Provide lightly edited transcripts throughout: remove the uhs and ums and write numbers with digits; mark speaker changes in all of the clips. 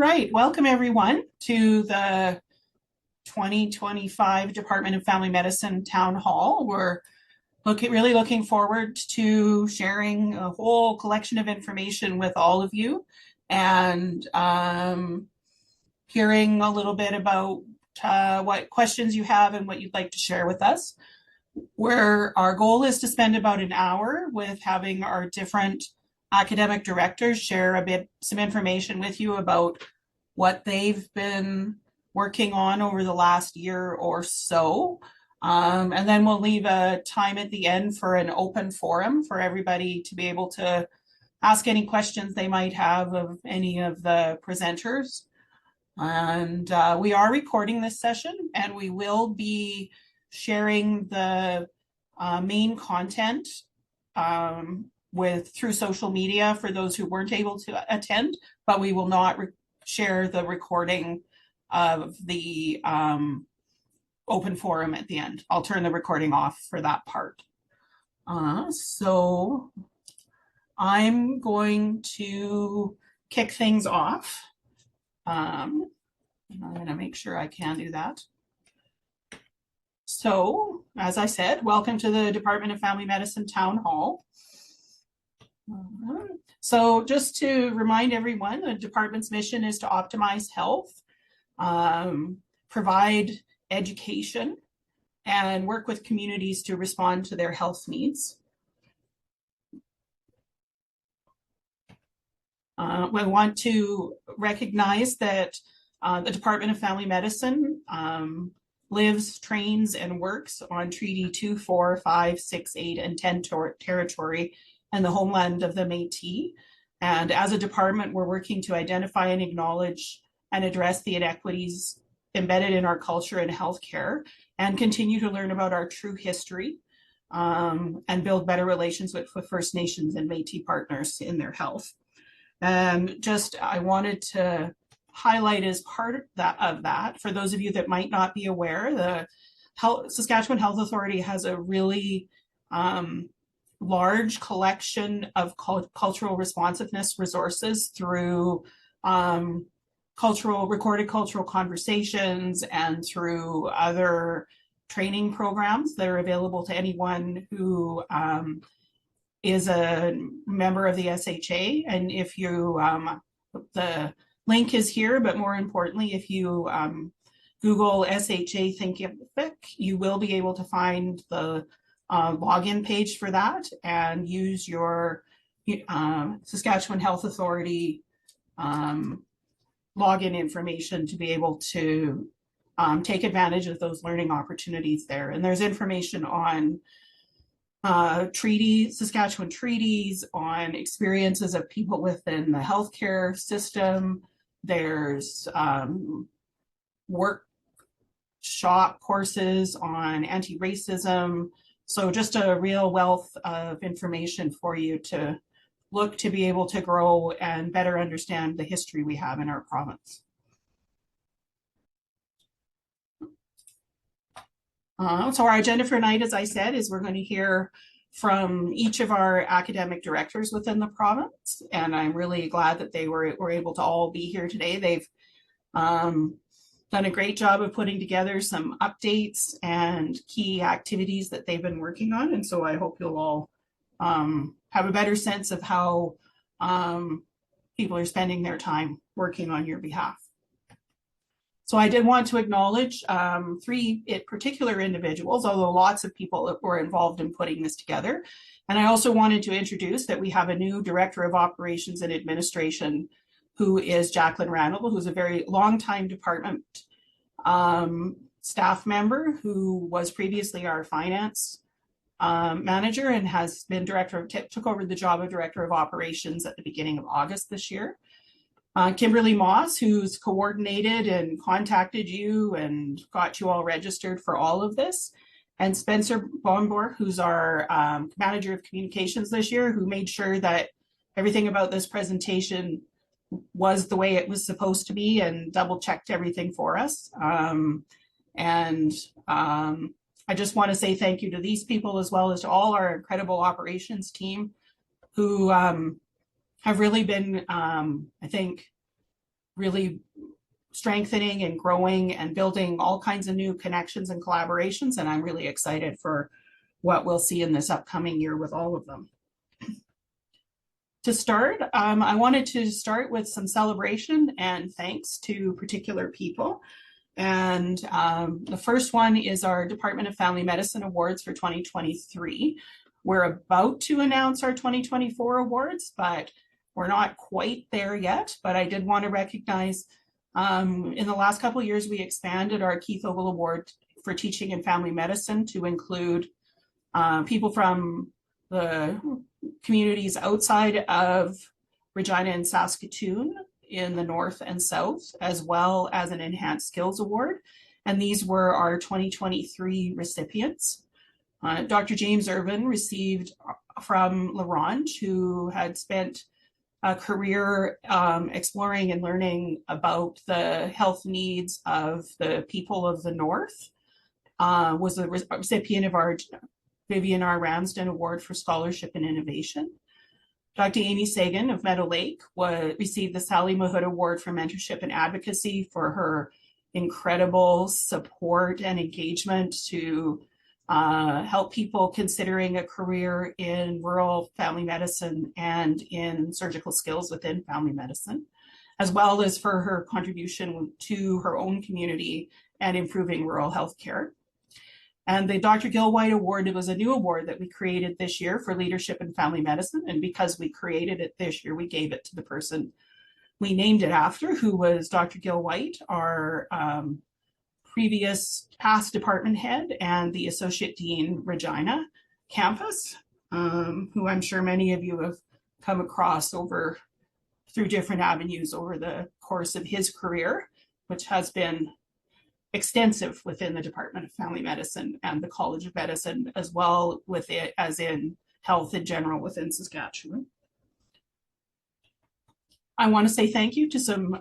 Speaker 1: right, welcome everyone to the 2025 Department of Family Medicine Town Hall. We're really looking forward to sharing a whole collection of information with all of you and hearing a little bit about what questions you have and what you'd like to share with us. Where our goal is to spend about an hour with having our different academic directors share some information with you about what they've been working on over the last year or so. And then we'll leave a time at the end for an open forum for everybody to be able to ask any questions they might have of any of the presenters. And we are recording this session, and we will be sharing the main content through social media for those who weren't able to attend, but we will not share the recording of the open forum at the end. I'll turn the recording off for that part. So I'm going to kick things off. I'm going to make sure I can do that. So, as I said, welcome to the Department of Family Medicine Town Hall. So just to remind everyone, the department's mission is to optimize health, provide education, and work with communities to respond to their health needs. We want to recognize that the Department of Family Medicine lives, trains, and works on Treaty 2, 4, 5, 6, 8, and 10 territory and the homeland of the Métis. And as a department, we're working to identify and acknowledge and address the inequities embedded in our culture and healthcare, and continue to learn about our true history and build better relations with First Nations and Métis partners in their health. And I wanted to highlight as part of that, for those of you that might not be aware, the Saskatchewan Health Authority has a really large collection of cultural responsiveness resources through recorded cultural conversations and through other training programs that are available to anyone who is a member of the SHA. And if you, the link is here, but more importantly, if you Google SHA Thinkific, you will be able to find the login page for that and use your Saskatchewan Health Authority login information to be able to take advantage of those learning opportunities there. And there's information on Saskatchewan treaties, on experiences of people within the healthcare system. There's workshop courses on anti-racism. So just a real wealth of information for you to look to be able to grow and better understand the history we have in our province. So our agenda for tonight, as I said, is we're going to hear from each of our academic directors within the province, and I'm really glad that they were able to all be here today. They've done a great job of putting together some updates and key activities that they've been working on, and so I hope you'll all have a better sense of how people are spending their time working on your behalf. So I did want to acknowledge three particular individuals, although lots of people were involved in putting this together. And I also wanted to introduce that we have a new Director of Operations and Administration, who is Jacqueline Randall, who's a very long-time department staff member who was previously our finance manager and has been took over the job of Director of Operations at the beginning of August this year. Kimberly Moss, who's coordinated and contacted you and got you all registered for all of this. And Spencer Bombor, who's our manager of communications this year, who made sure that everything about this presentation was the way it was supposed to be and double checked everything for us. I just want to say thank you to these people, as well as to all our incredible operations team who have really been, I think, really strengthening and growing and building all kinds of new connections and collaborations. And I'm really excited for what we'll see in this upcoming year with all of them. To start, I wanted to start with some celebration and thanks to particular people. And the first one is our Department of Family Medicine Awards for 2023. We're about to announce our 2024 awards, but we're not quite there yet. But I did want to recognize in the last couple of years, we expanded our Keith Ogle Award for Teaching in Family Medicine to include people from the communities outside of Regina and Saskatoon in the north and south, as well as an Enhanced Skills Award. And these were our 2023 recipients. Dr. James Irvin received from Laurent, who had spent a career exploring and learning about the health needs of the people of the North, was the recipient of our Vivian R. Ramsden Award for Scholarship and Innovation. Dr. Amy Sagan of Meadow Lake received the Sally Mahood Award for Mentorship and Advocacy for her incredible support and engagement to help people considering a career in rural family medicine and in surgical skills within family medicine, as well as for her contribution to her own community and improving rural health care. And the Dr. Gil White Award, it was a new award that we created this year for leadership in family medicine. And because we created it this year, we gave it to the person we named it after, who was Dr. Gil White, our previous past department head and the Associate Dean Regina campus, who I'm sure many of you have come across through different avenues over the course of his career, which has been extensive within the Department of Family Medicine and the College of Medicine, as well with it as in health in general within Saskatchewan. I want to say thank you to some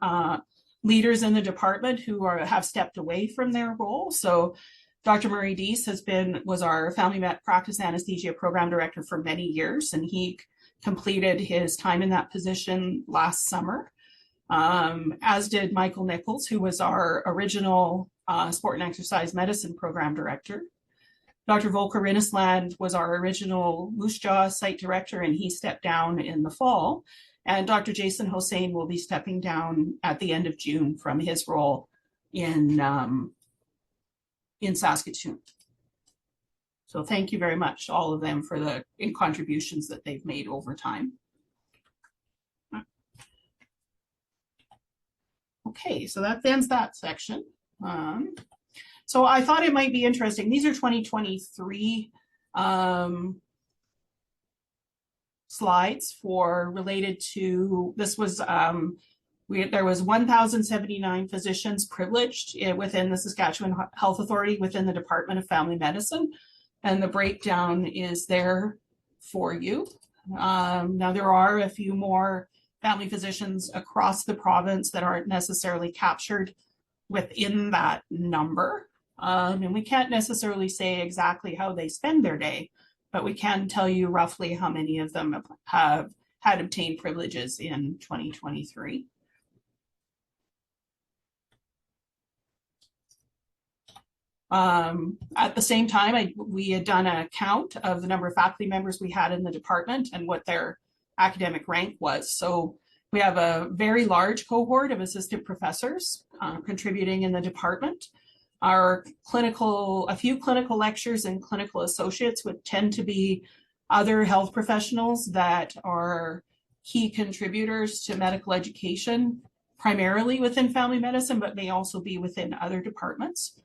Speaker 1: leaders in the department who have stepped away from their role. So Dr. Murray Deese was our family practice anesthesia program director for many years, and he completed his time in that position last summer, as did Michael Nichols, who was our original sport and exercise medicine program director. Dr. Volker Rinnesland was our original Moose Jaw site director, and he stepped down in the fall. And Dr. Jason Hossain will be stepping down at the end of June from his role in Saskatoon. So thank you very much, all of them, for the contributions that they've made over time. Okay, so that ends that section. So I thought it might be interesting. These are 2023 slides related to, this was, there was 1,079 physicians privileged within the Saskatchewan Health Authority within the Department of Family Medicine. And the breakdown is there for you. Now there are a few more family physicians across the province that aren't necessarily captured within that number. And we can't necessarily say exactly how they spend their day, but we can tell you roughly how many of them have had obtained privileges in 2023. At the same time, we had done a count of the number of faculty members we had in the department and what their academic rank was. So we have a very large cohort of assistant professors contributing in the department. A few clinical lectures and clinical associates would tend to be other health professionals that are key contributors to medical education, primarily within family medicine, but may also be within other departments.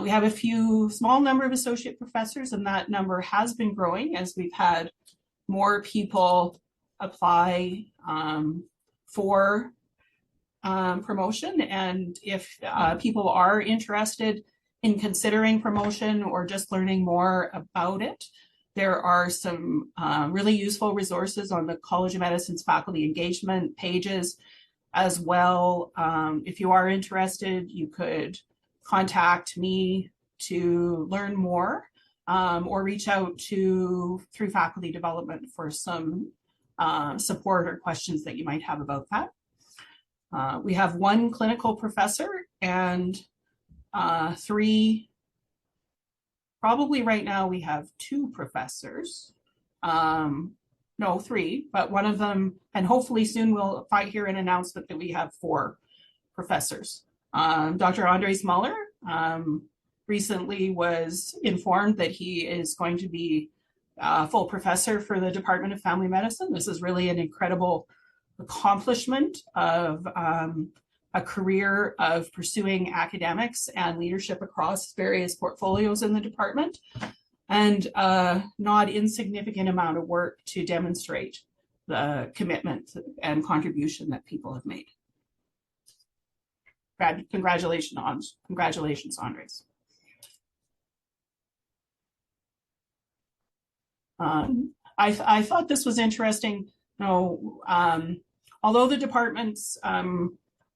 Speaker 1: We have a small number of associate professors, and that number has been growing as we've had more people apply for promotion. And if people are interested in considering promotion or just learning more about it, there are some really useful resources on the College of Medicine's faculty engagement pages as well. If you are interested, you could contact me to learn more or reach out through faculty development for some support or questions that you might have about that. We have one clinical professor and three, probably right now we have two professors. No, three, but one of them, and hopefully soon we'll hear an announcement that we have four professors. Dr. Andres Muller recently was informed that he is going to be a full professor for the Department of Family Medicine. This is really an incredible accomplishment of a career of pursuing academics and leadership across various portfolios in the department, and a not insignificant amount of work to demonstrate the commitment and contribution that people have made. Congratulations, Andres. I thought this was interesting. Although the department's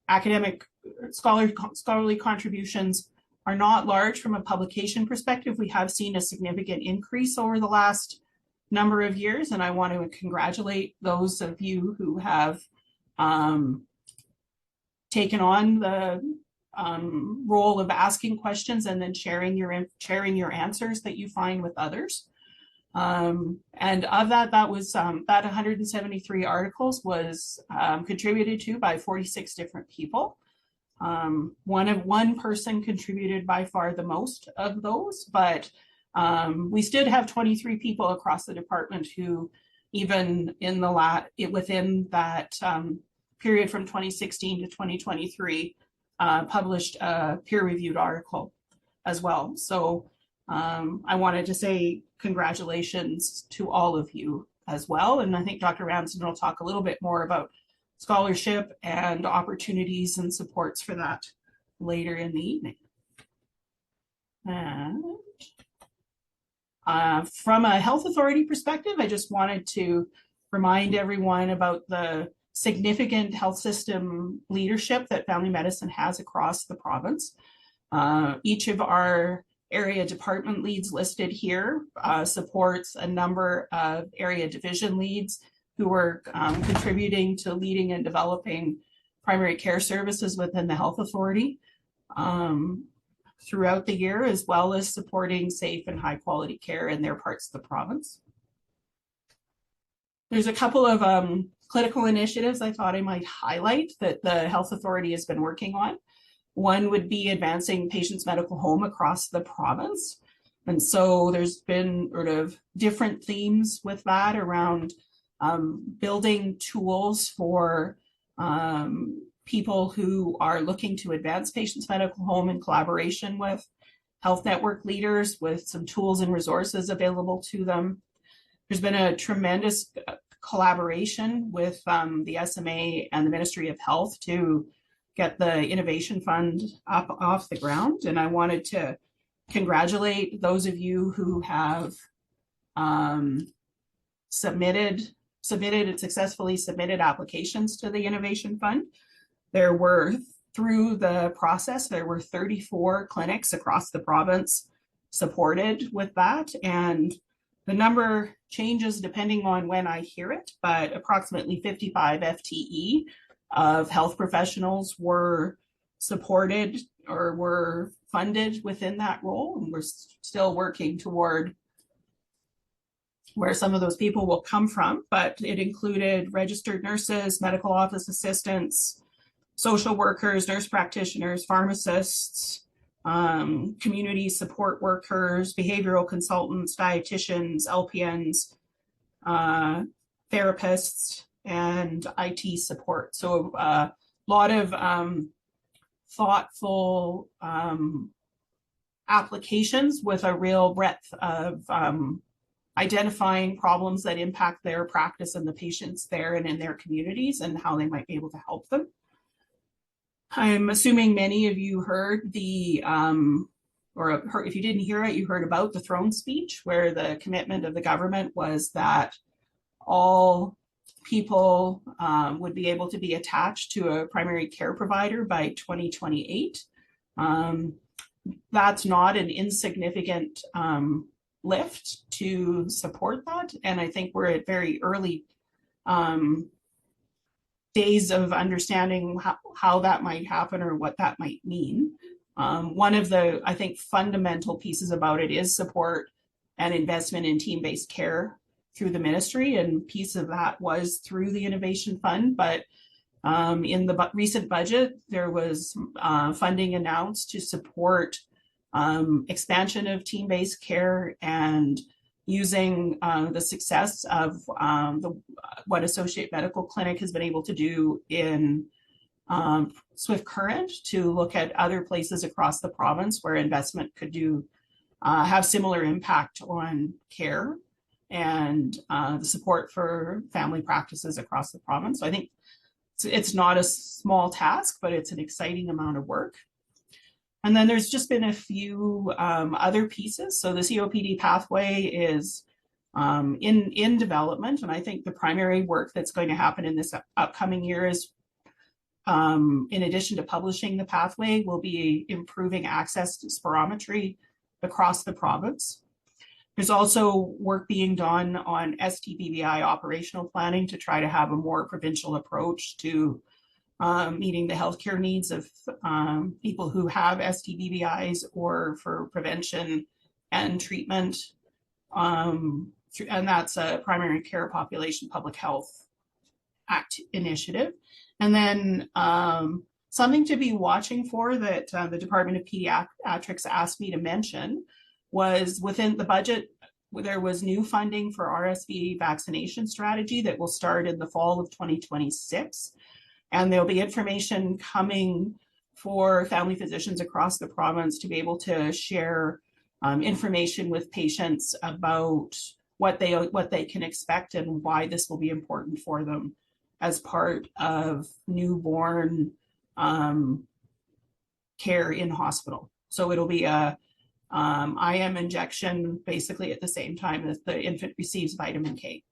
Speaker 1: academic scholarly contributions are not large from a publication perspective, we have seen a significant increase over the last number of years, and I want to congratulate those of you who have taken on the role of asking questions and then sharing your answers that you find with others. And of that was that 173 articles was contributed to by 46 different people. One person contributed by far the most of those, but we still have 23 people across the department who, even in within that period from 2016 to 2023, published a peer-reviewed article as well. So I wanted to say congratulations to all of you as well. And I think Dr. Ramsden will talk a little bit more about scholarship and opportunities and supports for that later in the evening. And from a health authority perspective, I just wanted to remind everyone about the significant health system leadership that family medicine has across the province. Each of our area department leads listed here supports a number of area division leads who are contributing to leading and developing primary care services within the health authority throughout the year, as well as supporting safe and high quality care in their parts of the province. There's a couple of clinical initiatives I thought I might highlight that the health authority has been working on. One would be advancing patients' medical home across the province. And so there's been sort of different themes with that around building tools for people who are looking to advance patients' medical home in collaboration with health network leaders, with some tools and resources available to them. There's been a tremendous collaboration with the SMA and the Ministry of Health to get the Innovation Fund up off the ground. And I wanted to congratulate those of you who have successfully submitted applications to the Innovation Fund. Through the process, there were 34 clinics across the province supported with that. And the number changes depending on when I hear it, but approximately 55 FTE of health professionals were supported or were funded within that role. And we're still working toward where some of those people will come from, but it included registered nurses, medical office assistants, social workers, nurse practitioners, pharmacists, community support workers, behavioral consultants, dietitians, LPNs, therapists, and IT support. So a lot of thoughtful applications with a real breadth of identifying problems that impact their practice and the patients there and in their communities and how they might be able to help them. I'm assuming many of you heard or if you didn't hear it, you heard about the throne speech, where the commitment of the government was that all people would be able to be attached to a primary care provider by 2028. That's not an insignificant lift to support that. And I think we're at very early days of understanding how that might happen or what that might mean. One of the, I think, fundamental pieces about it is support and investment in team-based care through the ministry, and piece of that was through the Innovation Fund. But in the recent budget, there was funding announced to support expansion of team-based care and using the success of what Associate Medical Clinic has been able to do in Swift Current to look at other places across the province where investment could have similar impact on care and the support for family practices across the province. So I think it's not a small task, but it's an exciting amount of work. And then there's just been a few other pieces. So the COPD pathway is in development, and I think the primary work that's going to happen in this upcoming year is, in addition to publishing the pathway, will be improving access to spirometry across the province. There's also work being done on STBBI operational planning to try to have a more provincial approach to meeting the healthcare needs of people who have STBBIs, or for prevention and treatment. And that's a Primary Care Population Public Health Act initiative. And then something to be watching for that the Department of Pediatrics asked me to mention was, within the budget, there was new funding for RSV vaccination strategy that will start in the fall of 2026. And there'll be information coming for family physicians across the province to be able to share information with patients about what they can expect and why this will be important for them as part of newborn care in hospital. So it'll be a IM injection basically at the same time as the infant receives vitamin K.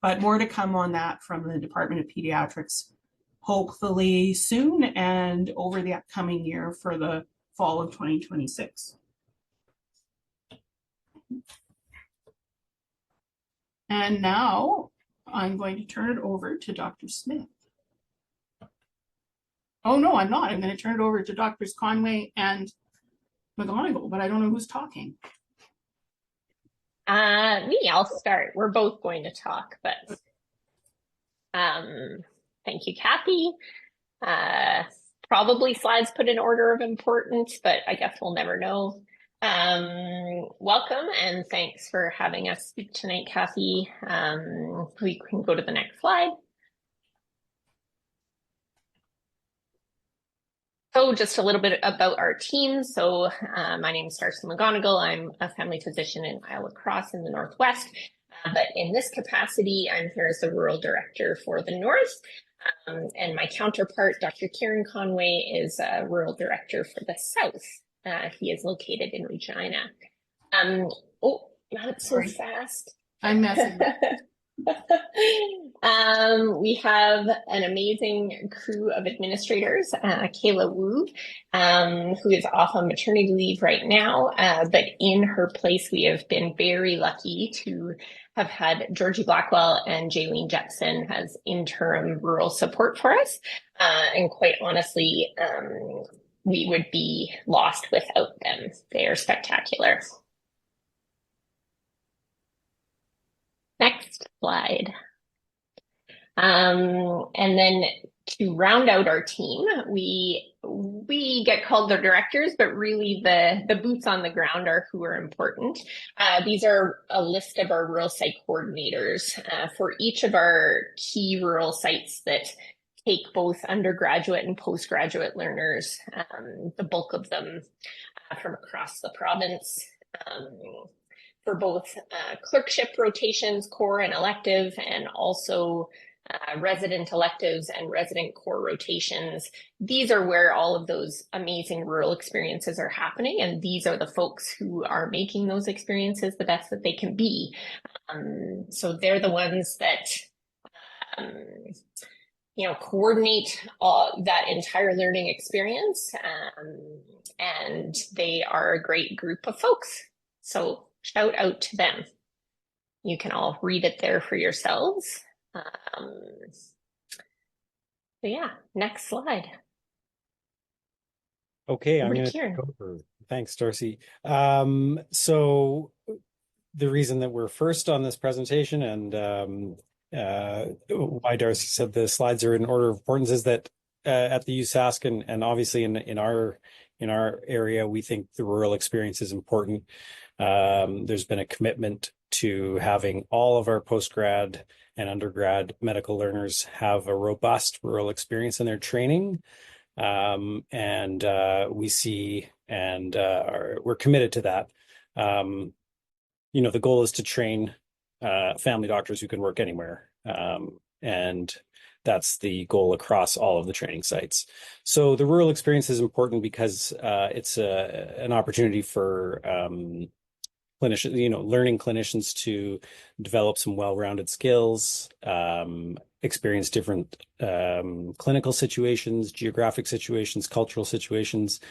Speaker 1: But more to come on that from the Department of Pediatrics, hopefully soon and over the upcoming year for the fall of 2026. And now I'm going to turn it over to Dr. Smith. Oh, no, I'm not. I'm going to turn it over to Drs. Conway and McGonigal, but I don't know who's talking.
Speaker 2: Me, I'll start. We're both going to talk, but thank you, Kathy. Probably slides put in order of importance, but I guess we'll never know. Welcome and thanks for having us speak tonight, Kathy. We can go to the next slide. So just a little bit about our team. So my name is Darcy McGonigal. I'm a family physician in Iowa Cross in the Northwest. But in this capacity, I'm here as the rural director for the North. And my counterpart, Dr. Kieran Conway, is a rural director for the South. He is located in Regina. Oh, not so fast.
Speaker 1: I'm messing up.
Speaker 2: We have an amazing crew of administrators, Kayla Wu, who is off on maternity leave right now, but in her place, we have been very lucky to have had Georgie Blackwell and Jaylene Jepson as interim rural support for us. And quite honestly, we would be lost without them. They are spectacular. Next slide. And then to round out our team, we get called the directors, but really the boots on the ground are who are important. These are a list of our rural site coordinators for each of our key rural sites that take both undergraduate and postgraduate learners, the bulk of them from across the province. For both clerkship rotations, core and elective, and also resident electives and resident core rotations. These are where all of those amazing rural experiences are happening, and these are the folks who are making those experiences the best that they can be. So they're the ones that coordinate that entire learning experience, and they are a great group of folks. So shout out to them. You can all read it there for yourselves. So yeah, next slide.
Speaker 3: Okay, I'm
Speaker 2: Over to
Speaker 3: going to
Speaker 2: Kieran.
Speaker 3: take over. Thanks, Darcy. So the reason that we're first on this presentation and why Darcy said the slides are in order of importance is that at the USask and obviously in our area, we think the rural experience is important. There's been a commitment to having all of our postgrad and undergrad medical learners have a robust rural experience in their training. And we see and we're committed to that. The goal is to train family doctors who can work anywhere. And that's the goal across all of the training sites. So the rural experience is important because it's an opportunity for clinicians, learning clinicians to develop some well-rounded skills, experience different clinical situations, geographic situations, cultural situations,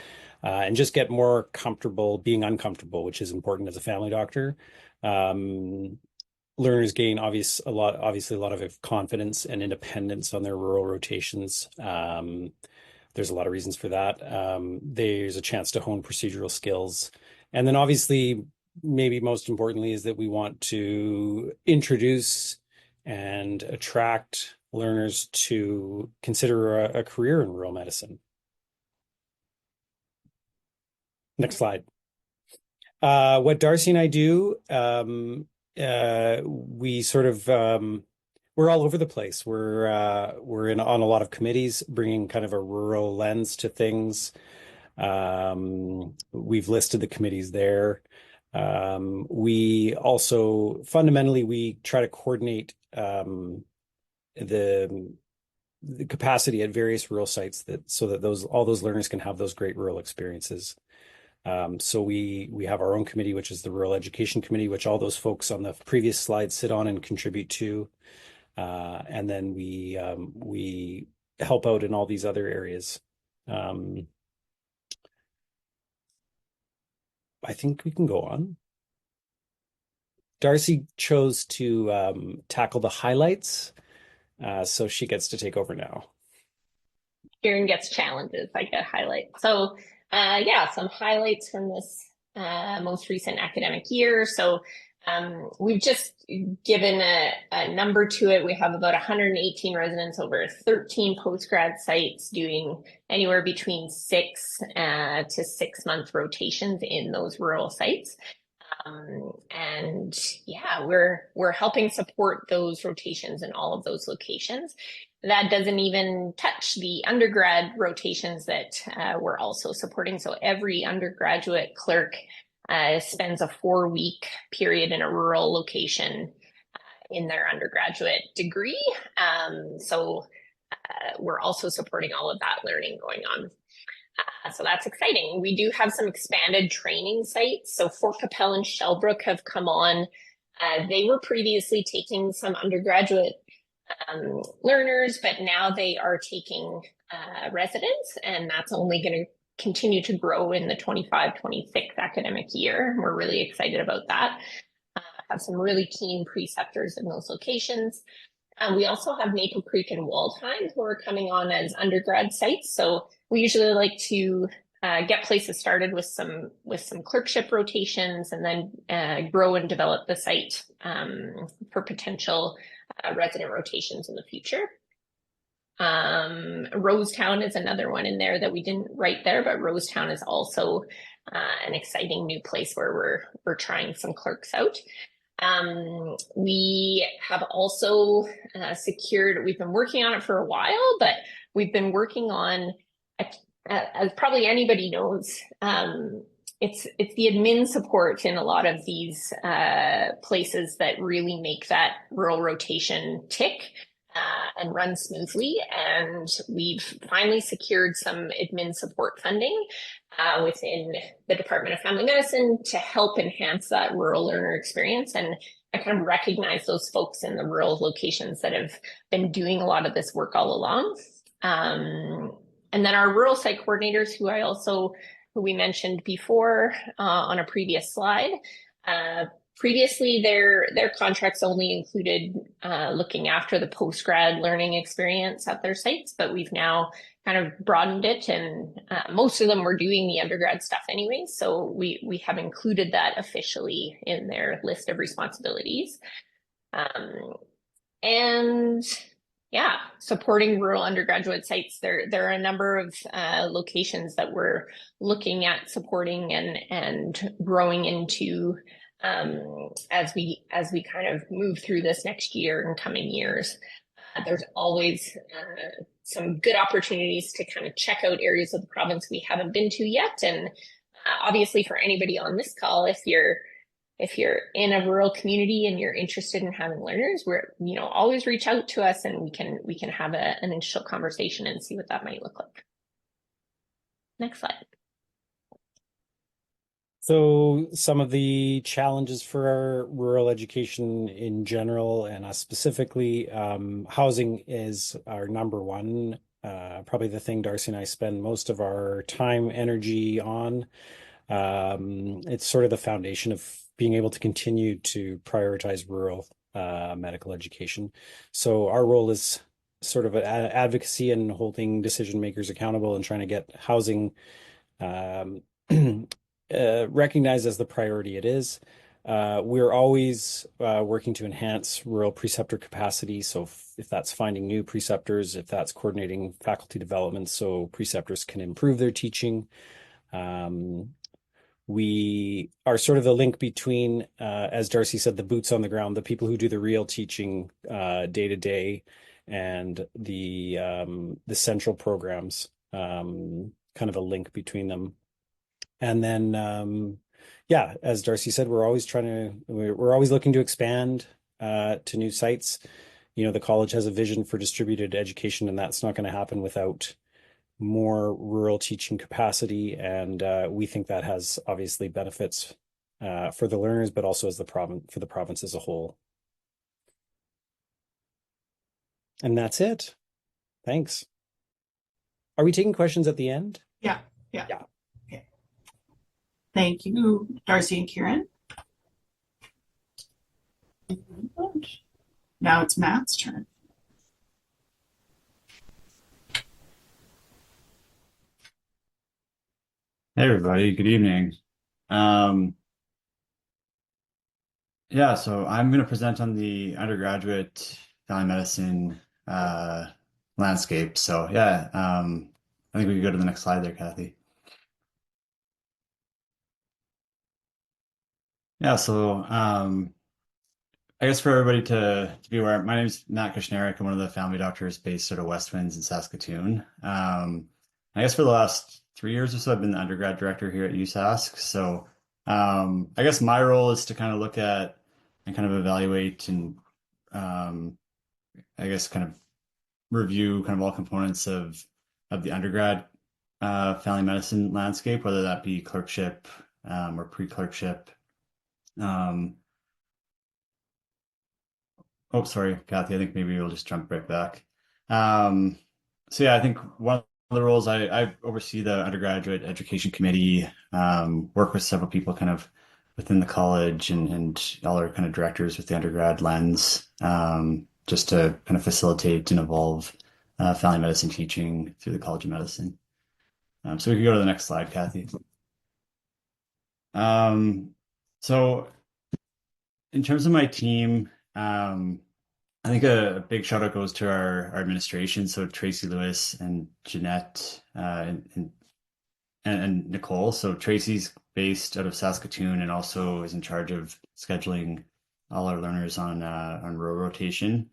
Speaker 3: and just get more comfortable being uncomfortable, which is important as a family doctor. Learners gain obviously a lot of confidence and independence on their rural rotations. There's a lot of reasons for that. There's a chance to hone procedural skills. And then obviously, maybe most importantly, is that we want to introduce and attract learners to consider a career in rural medicine. Next slide. What Darcy and I do, we sort of we're all over the place. We're on a lot of committees, bringing kind of a rural lens to things. We've listed the committees there. We also fundamentally we try to coordinate the capacity at various rural sites so that all those learners can have those great rural experiences. So we have our own committee, which is the Rural Education Committee, which all those folks on the previous slide sit on and contribute to. And then we help out in all these other areas. I think we can go on. Darcy chose to tackle the highlights, so she gets to take over now.
Speaker 2: Kieran gets challenges. I get highlights. So yeah, some highlights from this most recent academic year. So we've just given a number to it. We have about 118 residents over 13 postgrad sites doing anywhere between 6 to 6 month rotations in those rural sites. And yeah, we're helping support those rotations in all of those locations. That doesn't even touch the undergrad rotations that we're also supporting. So every undergraduate clerk spends a 4-week period in a rural location in their undergraduate degree. So we're also supporting all of that learning going on. So that's exciting. We do have some expanded training sites. So Fort Capel and Shellbrook have come on. They were previously taking some undergraduate learners, but now they are taking residents, and that's only going to continue to grow in the 25-26 academic year. We're really excited about that. Have some really keen preceptors in those locations. We also have Maple Creek and Waldheim who are coming on as undergrad sites. So we usually like to get places started with some clerkship rotations and then grow and develop the site for potential resident rotations in the future. Rosetown is another one in there that we didn't write there, but Rosetown is also an exciting new place where we're trying some clerks out. We have also secured, we've been working on it for a while, but we've been working on, as probably anybody knows, it's the admin support in a lot of these places that really make that rural rotation tick and run smoothly. And we've finally secured some admin support funding within the Department of Family Medicine to help enhance that rural learner experience. And I kind of recognize those folks in the rural locations that have been doing a lot of this work all along. And then our rural site coordinators, who we mentioned before on a previous slide, Previously, their contracts only included looking after the post-grad learning experience at their sites, but we've now kind of broadened it, and most of them were doing the undergrad stuff anyway, so we have included that officially in their list of responsibilities. And yeah, supporting rural undergraduate sites. There are a number of locations that we're looking at supporting and growing into as we kind of move through this next year and coming years. There's always some good opportunities to kind of check out areas of the province we haven't been to yet. And obviously, for anybody on this call, if you're in a rural community and you're interested in having learners, we're, always reach out to us, and we can have an initial conversation and see what that might look like. Next slide.
Speaker 3: So some of the challenges for our rural education in general, and us specifically, housing is our number one, probably the thing Darcy and I spend most of our time, energy on. It's sort of the foundation of being able to continue to prioritize rural medical education. So our role is sort of advocacy and holding decision makers accountable and trying to get housing recognized as the priority it is. We're always working to enhance rural preceptor capacity. So if that's finding new preceptors, if that's coordinating faculty development so preceptors can improve their teaching. We are sort of the link between, as Darcy said, the boots on the ground, the people who do the real teaching day to day, and the central programs, kind of a link between them. And then, yeah, as Darcy said, we're always looking to expand to new sites. The college has a vision for distributed education, and that's not going to happen without more rural teaching capacity. And we think that has obviously benefits for the learners, but also for the province as a whole. And that's it. Thanks. Are we taking questions at the end?
Speaker 1: Yeah. Okay. Thank you, Darcy and Kieran. Now it's Matt's turn.
Speaker 4: Hey everybody, good evening. Yeah, so I'm going to present on the undergraduate family medicine landscape. So yeah, I think we can go to the next slide there, Kathy. Yeah, so I guess for everybody to be aware, my name is Matt Kushnerek. I'm one of the family doctors based out of West Winds in Saskatoon. I guess for the last 3 years or so, I've been the undergrad director here at USask. So I guess my role is to kind of look at and kind of evaluate and I guess kind of review kind of all components of the undergrad family medicine landscape, whether that be clerkship or pre-clerkship. Oh, sorry, Kathy, I think maybe we'll just jump right back. So yeah, I think one of the roles I oversee the undergraduate education committee, work with several people kind of within the college and all our kind of directors with the undergrad lens, just to kind of facilitate and evolve family medicine teaching through the College of Medicine. So we can go to the next slide, Kathy. So in terms of my team, I think a big shout out goes to our administration. So Tracy Lewis and Jeanette and Nicole. So Tracy's based out of Saskatoon and also is in charge of scheduling all our learners on row rotation.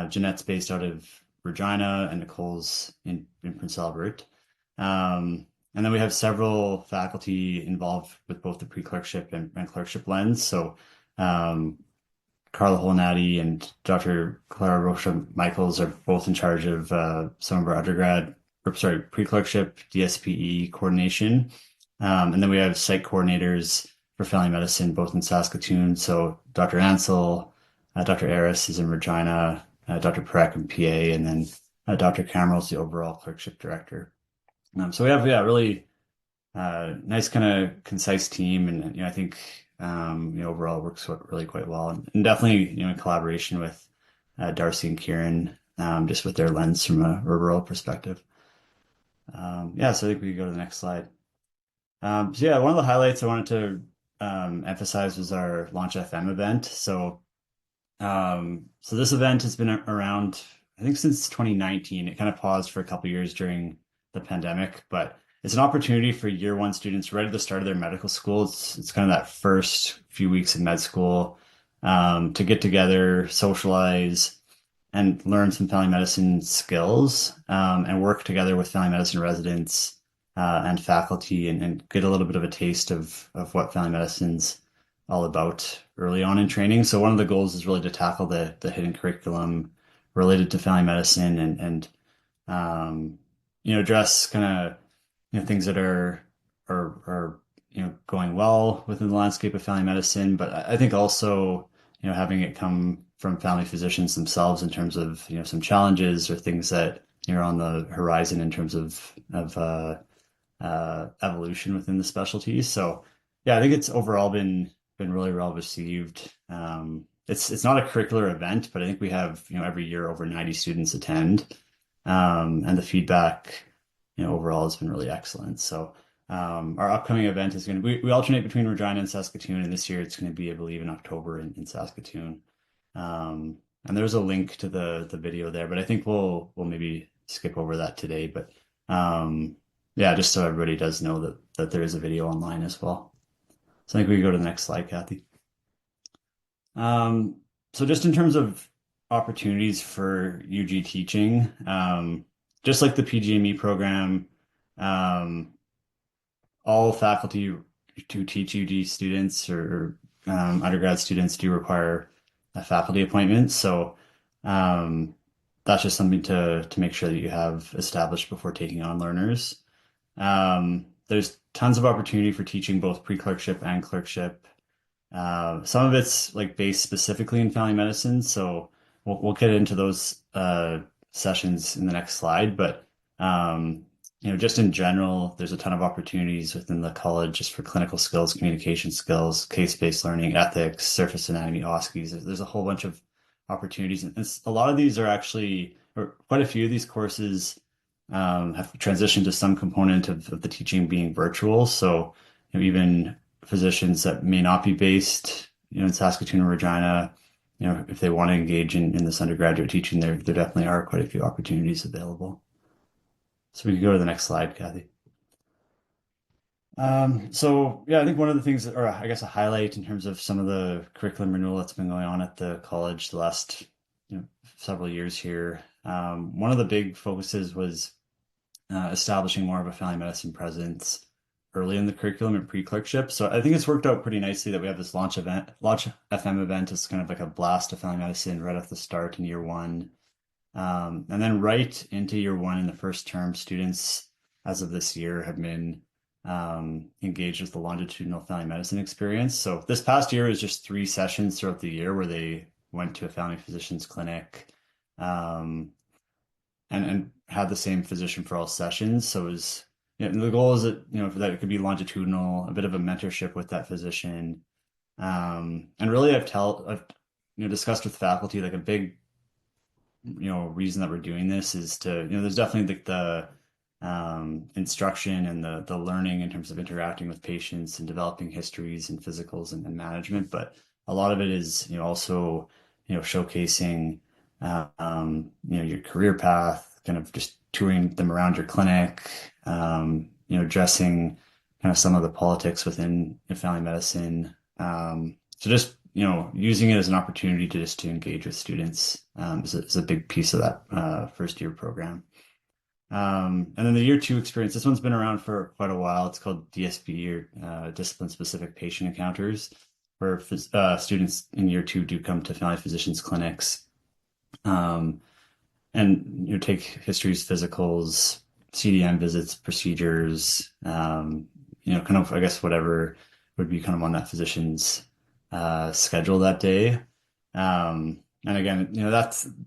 Speaker 4: Jeanette's based out of Regina and Nicole's in Prince Albert. And then we have several faculty involved with both the pre-clerkship and clerkship lens. So Carla Holnati and Dr. Clara Rocha Michaels are both in charge of some of our pre-clerkship DSPE coordination. And then we have site coordinators for family medicine, both in Saskatoon. So Dr. Ansel, Dr. Aris is in Regina, Dr. Perek in PA, and then Dr. Cameral's the overall clerkship director. So we have, really nice kind of concise team. And, I think overall works really quite well, and definitely, in collaboration with Darcy and Kieran, just with their lens from a rural perspective. Yeah, so I think we can go to the next slide. So yeah, one of the highlights I wanted to emphasize was our Launch FM event. So this event has been around, I think, since 2019. It kind of paused for a couple of years during the pandemic, but it's an opportunity for year one students right at the start of their medical school. It's kind of that first few weeks of med school, to get together, socialize, and learn some family medicine skills, and work together with family medicine residents and faculty, and get a little bit of a taste of what family medicine's all about early on in training. So one of the goals is really to tackle the hidden curriculum related to family medicine, and address kind of things that are going well within the landscape of family medicine. But I think also having it come from family physicians themselves in terms of some challenges or things that are on the horizon in terms of evolution within the specialties. So yeah, I think it's overall been really well received. It's not a curricular event, but I think we have every year over 90 students attend, and the feedback overall has been really excellent. So our upcoming event is going to we alternate between Regina and Saskatoon, and this year it's going to be, I believe, in October in Saskatoon. And there's a link to the video there, but I think we'll maybe skip over that today. But yeah, just so everybody does know that there is a video online as well. So I think we can go to the next slide, Kathy. So just in terms of opportunities for UG teaching, just like the PGME program, all faculty who teach UG students or undergrad students do require a faculty appointment. So that's just something to make sure that you have established before taking on learners. There's tons of opportunity for teaching both pre-clerkship and clerkship. Some of it's like based specifically in family medicine, so we'll get into those sessions in the next slide. But just in general, there's a ton of opportunities within the college just for clinical skills, communication skills, case-based learning, ethics, surface anatomy, OSCEs. There's a whole bunch of opportunities, and a lot of these are actually, or quite a few of these courses have transitioned to some component of the teaching being virtual. So even physicians that may not be based in Saskatoon or Regina, if they want to engage in this undergraduate teaching, there definitely are quite a few opportunities available. So we can go to the next slide, Kathy. So yeah, I think one of the things, or I guess a highlight in terms of some of the curriculum renewal that's been going on at the college the last several years here. One of the big focuses was establishing more of a family medicine presence early in the curriculum and pre-clerkship. So I think it's worked out pretty nicely that we have this Launch FM event. It's kind of like a blast of family medicine right off the start in year one. And then right into year one in the first term, students as of this year have been engaged with the longitudinal family medicine experience. So this past year was just 3 sessions throughout the year where they went to a family physician's clinic, and had the same physician for all sessions. So it was, the goal is that, that it could be longitudinal, a bit of a mentorship with that physician. And really I've discussed with faculty, like a big, reason that we're doing this is to, there's definitely the instruction and the learning in terms of interacting with patients and developing histories and physicals and management. But a lot of it is, also, showcasing, your career path, kind of just touring them around your clinic, addressing kind of some of the politics within family medicine. So just, using it as an opportunity to engage with students is a big piece of that first year program. And then the year 2 experience, this one's been around for quite a while. It's called DSP, or Discipline Specific Patient Encounters, where students in year 2 do come to family physicians clinics, and take histories, physicals, CDM visits, procedures, kind of, I guess, whatever would be kind of on that physician's schedule that day. And again,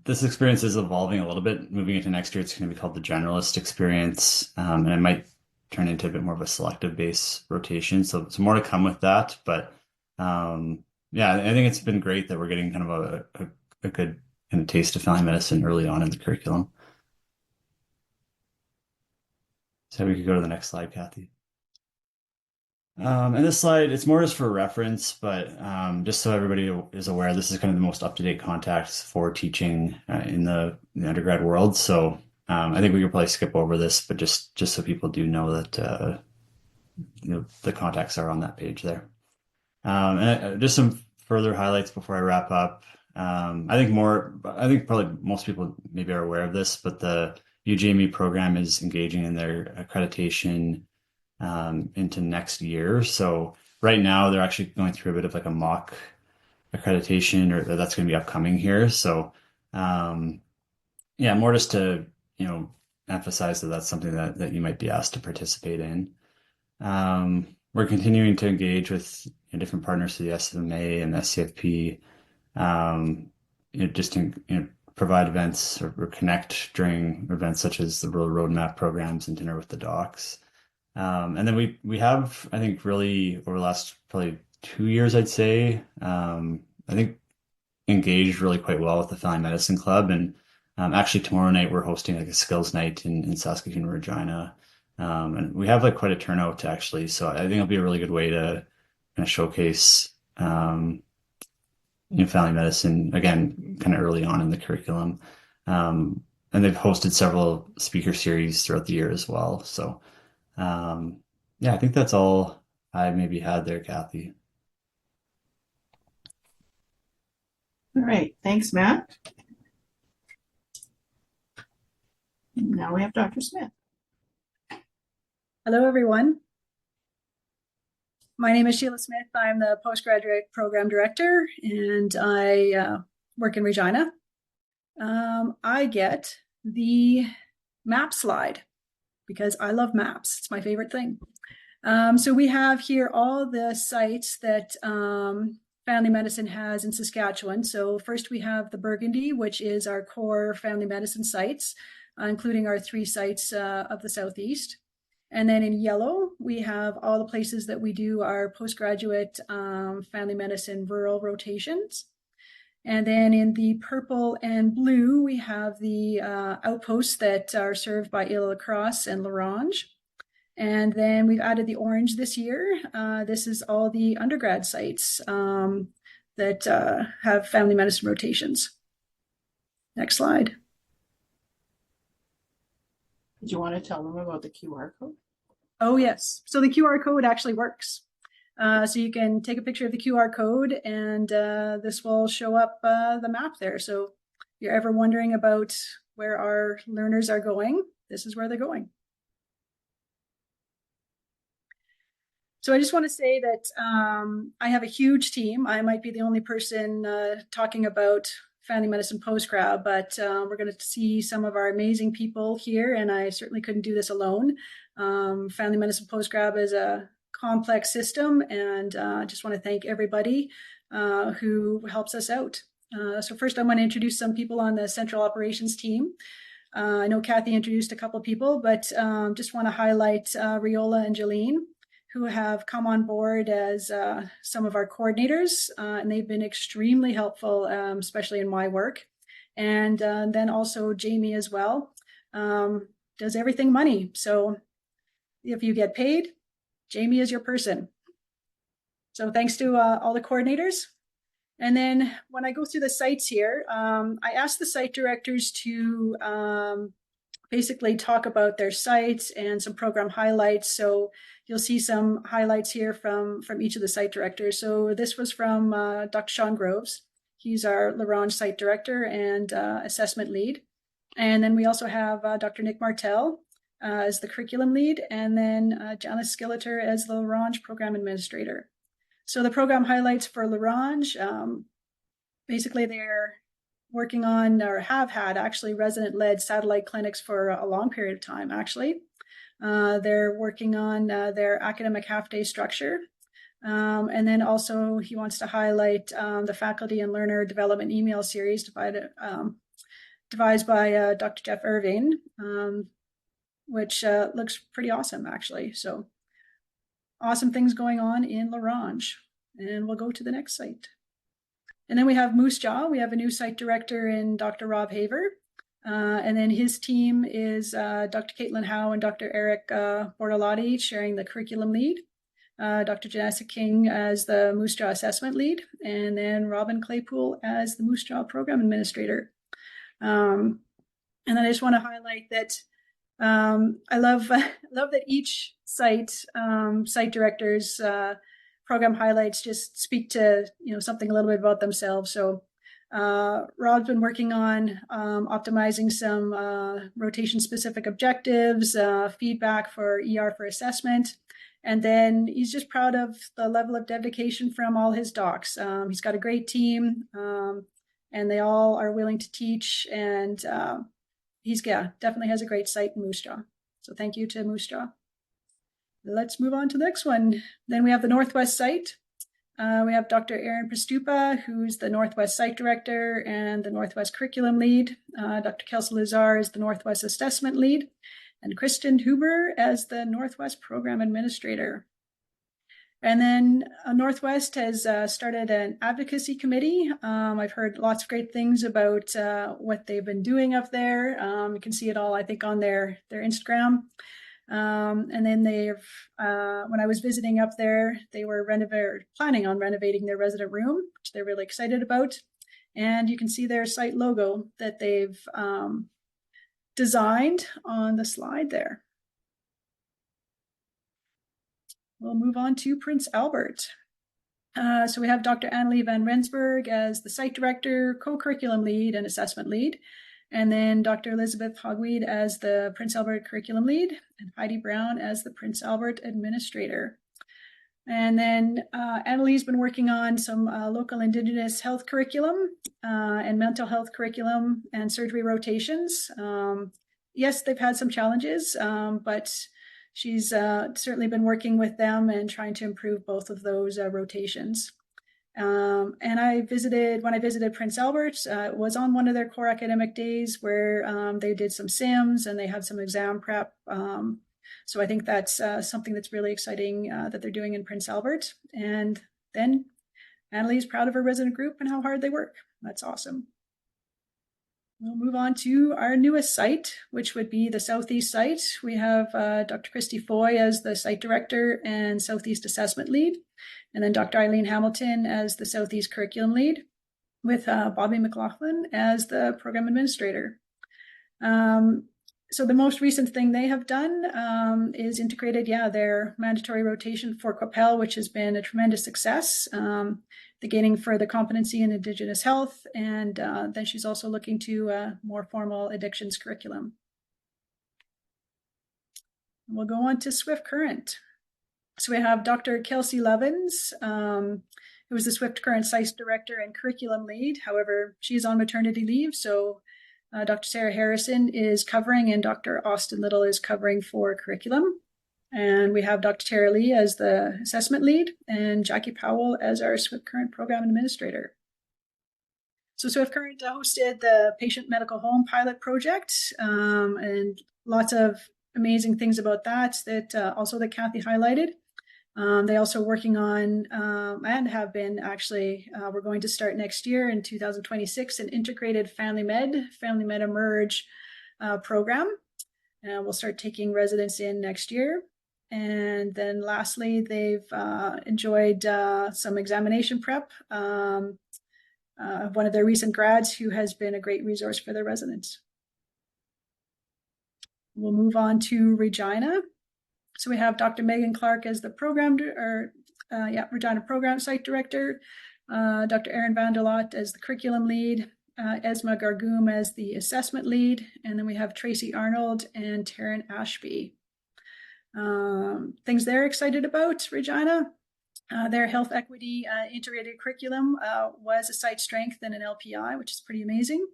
Speaker 4: this experience is evolving a little bit. Moving into next year, it's going to be called the generalist experience, and it might turn into a bit more of a selective base rotation. So more to come with that. But Yeah, I think it's been great that we're getting kind of a good kind of taste of family medicine early on in the curriculum. So we could go to the next slide, Kathy. And this slide, it's more just for reference, but just so everybody is aware, this is kind of the most up-to-date contacts for teaching in the undergrad world. So I think we could probably skip over this, but just so people do know that the contacts are on that page there. And just some further highlights before I wrap up. I think probably most people maybe are aware of this, but the UJME program is engaging in their accreditation into next year. So right now they're actually going through a bit of like a mock accreditation, or that's going to be upcoming here. So yeah, more just to emphasize that that's something that you might be asked to participate in. We're continuing to engage with different partners to the SFMA and the SCFP, just to provide events or connect during events such as the Rural Roadmap programs and Dinner with the Docs. And then we have, I think, really over the last probably 2 years, I'd say, I think engaged really quite well with the Family Medicine Club. And actually tomorrow night we're hosting like a skills night in Saskatchewan, Regina. And we have like quite a turnout actually. So I think it'll be a really good way to kind of showcase family medicine again, kind of early on in the curriculum. And they've hosted several speaker series throughout the year as well. So yeah, I think that's all I maybe had there, Kathy.
Speaker 1: All right, thanks, Matt. Now we have Dr. Smith.
Speaker 5: Hello, everyone. My name is Sheila Smith. I'm the postgraduate program director, and I work in Regina. I get the map slide because I love maps. It's my favorite thing. So we have here all the sites that family medicine has in Saskatchewan. So first we have the Burgundy, which is our core family medicine sites, including our 3 sites of the Southeast. And then in yellow, we have all the places that we do our postgraduate family medicine rural rotations. And then in the purple and blue, we have the outposts that are served by Ile-la-Crosse and La Ronge. And then we've added the orange this year. This is all the undergrad sites that have family medicine rotations. Next slide.
Speaker 1: Did you want to tell them about the QR code?
Speaker 5: Oh, yes. So the QR code actually works. So you can take a picture of the QR code and this will show up the map there. So if you're ever wondering about where our learners are going, this is where they're going. So I just want to say that I have a huge team. I might be the only person talking about family medicine postgrad, but we're going to see some of our amazing people here, and I certainly couldn't do this alone. Family medicine postgrad is a complex system, and I just want to thank everybody who helps us out. So first, I'm going to introduce some people on the central operations team. I know Kathy introduced a couple of people, but just want to highlight Riola and Jolene, who have come on board as some of our coordinators, and they've been extremely helpful, especially in my work. And then also Jamie as well, does everything money. So if you get paid, Jamie is your person. So thanks to all the coordinators. And then when I go through the sites here, I asked the site directors to basically talk about their sites and some program highlights. So you'll see some highlights here from each of the site directors. So this was from Dr. Sean Groves. He's our La Ronge site director and assessment lead. And then we also have Dr. Nick Martel as the curriculum lead, and then Janice Skilleter as La Ronge program administrator. So the program highlights for La Ronge, basically they're working on, or have had actually, resident-led satellite clinics for a long period of time, actually. They're working on their academic half-day structure. And then also he wants to highlight the faculty and learner development email series devised by Dr. Jeff Irving, which looks pretty awesome, actually. So awesome things going on in La Ronge. And we'll go to the next site. And then we have Moose Jaw. We have a new site director in Dr. Rob Haver. And then his team is Dr. Caitlin Howe and Dr. Eric Bortolotti sharing the curriculum lead. Dr. Janessa King as the Moose Jaw assessment lead, and then Robin Claypool as the Moose Jaw program administrator. And then I just want to highlight that I love that each site directors program highlights just speak to something a little bit about themselves. So Rob's been working on optimizing some rotation specific objectives, feedback for ER for assessment. And then he's just proud of the level of dedication from all his docs. He's got a great team, and they all are willing to teach. And he's definitely has a great site in Moose Jaw. So thank you to Moose Jaw. Let's move on to the next one. Then we have the Northwest site. We have Dr. Erin Pastupa, who's the Northwest Site Director and the Northwest Curriculum Lead. Dr. Kelsey Lazar is the Northwest Assessment Lead, and Kristen Huber as the Northwest Program Administrator. And then Northwest has started an advocacy committee. I've heard lots of great things about what they've been doing up there. You can see it all, I think, on their Instagram. And then when I was visiting up there, they were planning on renovating their resident room, which they're really excited about. And you can see their site logo that they've designed on the slide there. We'll move on to Prince Albert. So we have Dr. Annalie Van Rensburg as the site director, co-curriculum lead, and assessment lead. And then Dr. Elizabeth Hogweed as the Prince Albert curriculum lead, and Heidi Brown as the Prince Albert administrator. And then Annalie's been working on some local Indigenous health curriculum and mental health curriculum and surgery rotations. Yes, they've had some challenges, but she's certainly been working with them and trying to improve both of those rotations. And when I visited Prince Albert, it was on one of their core academic days where they did some sims and they had some exam prep. So I think that's something that's really exciting that they're doing in Prince Albert. And then Annalie's proud of her resident group and how hard they work. That's awesome. We'll move on to our newest site, which would be the Southeast site. We have Dr. Christy Foy as the site director and Southeast assessment lead, and then Dr. Eileen Hamilton as the Southeast curriculum lead, with Bobby McLaughlin as the program administrator. So the most recent thing they have done is integrated, their mandatory rotation for COPEL, which has been a tremendous success. The gaining further competency in Indigenous health, and then she's also looking to a more formal addictions curriculum. We'll go on to Swift Current. So we have Dr. Kelsey Levins, who is the Swift Current site director and curriculum lead. However, she's on maternity leave, so Dr. Sarah Harrison is covering, and Dr. Austin Little is covering for curriculum. And we have Dr. Tara Lee as the assessment lead and Jackie Powell as our Swift Current program administrator. So Swift Current hosted the patient medical home pilot project, and lots of amazing things about that also that Kathy highlighted. They also working on and have been actually, we're going to start next year in 2026 an integrated Family Med Emerge program. We'll start taking residents in next year. And then lastly, they've enjoyed some examination prep. One of their recent grads who has been a great resource for their residents. We'll move on to Regina. So we have Dr. Megan Clark as the Regina program site director, Dr. Erin Vanderlot as the curriculum lead, Esma Gargoum as the assessment lead, and then we have Tracy Arnold and Taryn Ashby. Things they're excited about, Regina. Their health equity integrated curriculum was a site strength and an LPI, which is pretty amazing.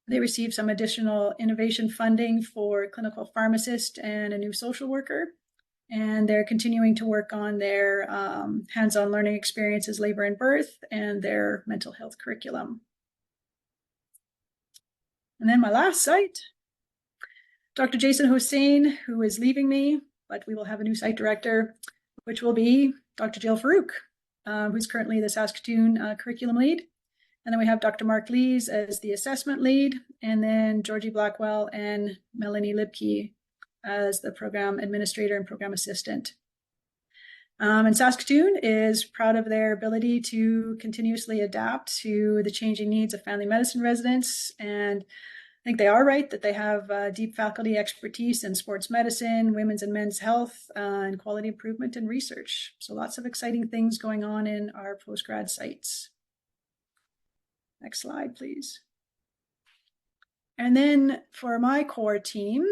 Speaker 5: They received some additional innovation funding for clinical pharmacist and a new social worker. And they're continuing to work on their hands-on learning experiences, labor and birth, and their mental health curriculum. And then my last site, Dr. Jason Hossein, who is leaving me, but we will have a new site director, which will be Dr. Jill Farouk, who's currently the Saskatoon curriculum lead. And then we have Dr. Mark Lees as the assessment lead, and then Georgie Blackwell and Melanie Libke as the program administrator and program assistant. And Saskatoon is proud of their ability to continuously adapt to the changing needs of family medicine residents. And I think they are right that they have deep faculty expertise in sports medicine, women's and men's health, and quality improvement and research. So lots of exciting things going on in our postgrad sites. Next slide, please. And then for my core team,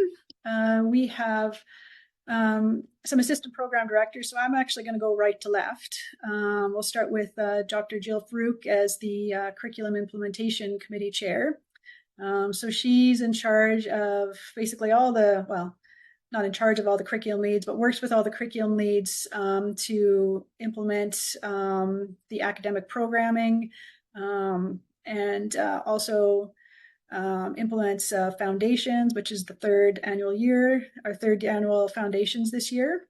Speaker 5: we have some assistant program directors. So I'm actually going to go right to left. We'll start with Dr. Jill Farouk as the Curriculum Implementation Committee Chair. So she's in charge of basically all the, well, not in charge of all the curriculum leads, but works with all the curriculum leads to implement the academic programming, and also implements foundations, which is the third annual foundations this year.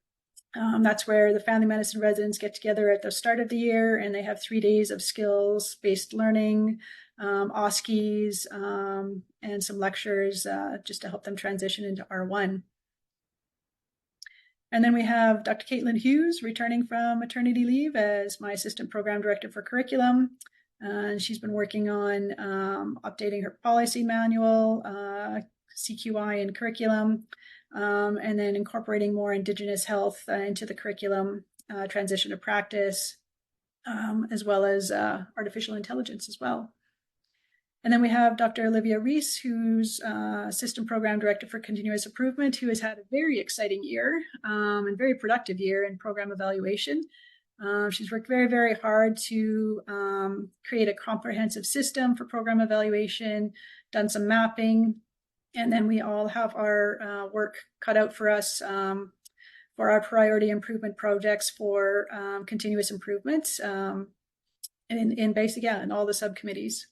Speaker 5: That's where the family medicine residents get together at the start of the year, and they have 3 days of skills-based learning, OSCEs, and some lectures just to help them transition into R1. And then we have Dr. Caitlin Hughes returning from maternity leave as my assistant program director for curriculum. She's been working on updating her policy manual, CQI and curriculum, and then incorporating more Indigenous health into the curriculum, transition to practice, as well as artificial intelligence as well. And then we have Dr. Olivia Reese, who's Assistant Program Director for Continuous Improvement, who has had a very exciting year and very productive year in program evaluation. She's worked very, very hard to create a comprehensive system for program evaluation, done some mapping, and then we all have our work cut out for us for our priority improvement projects for continuous improvement in all the subcommittees.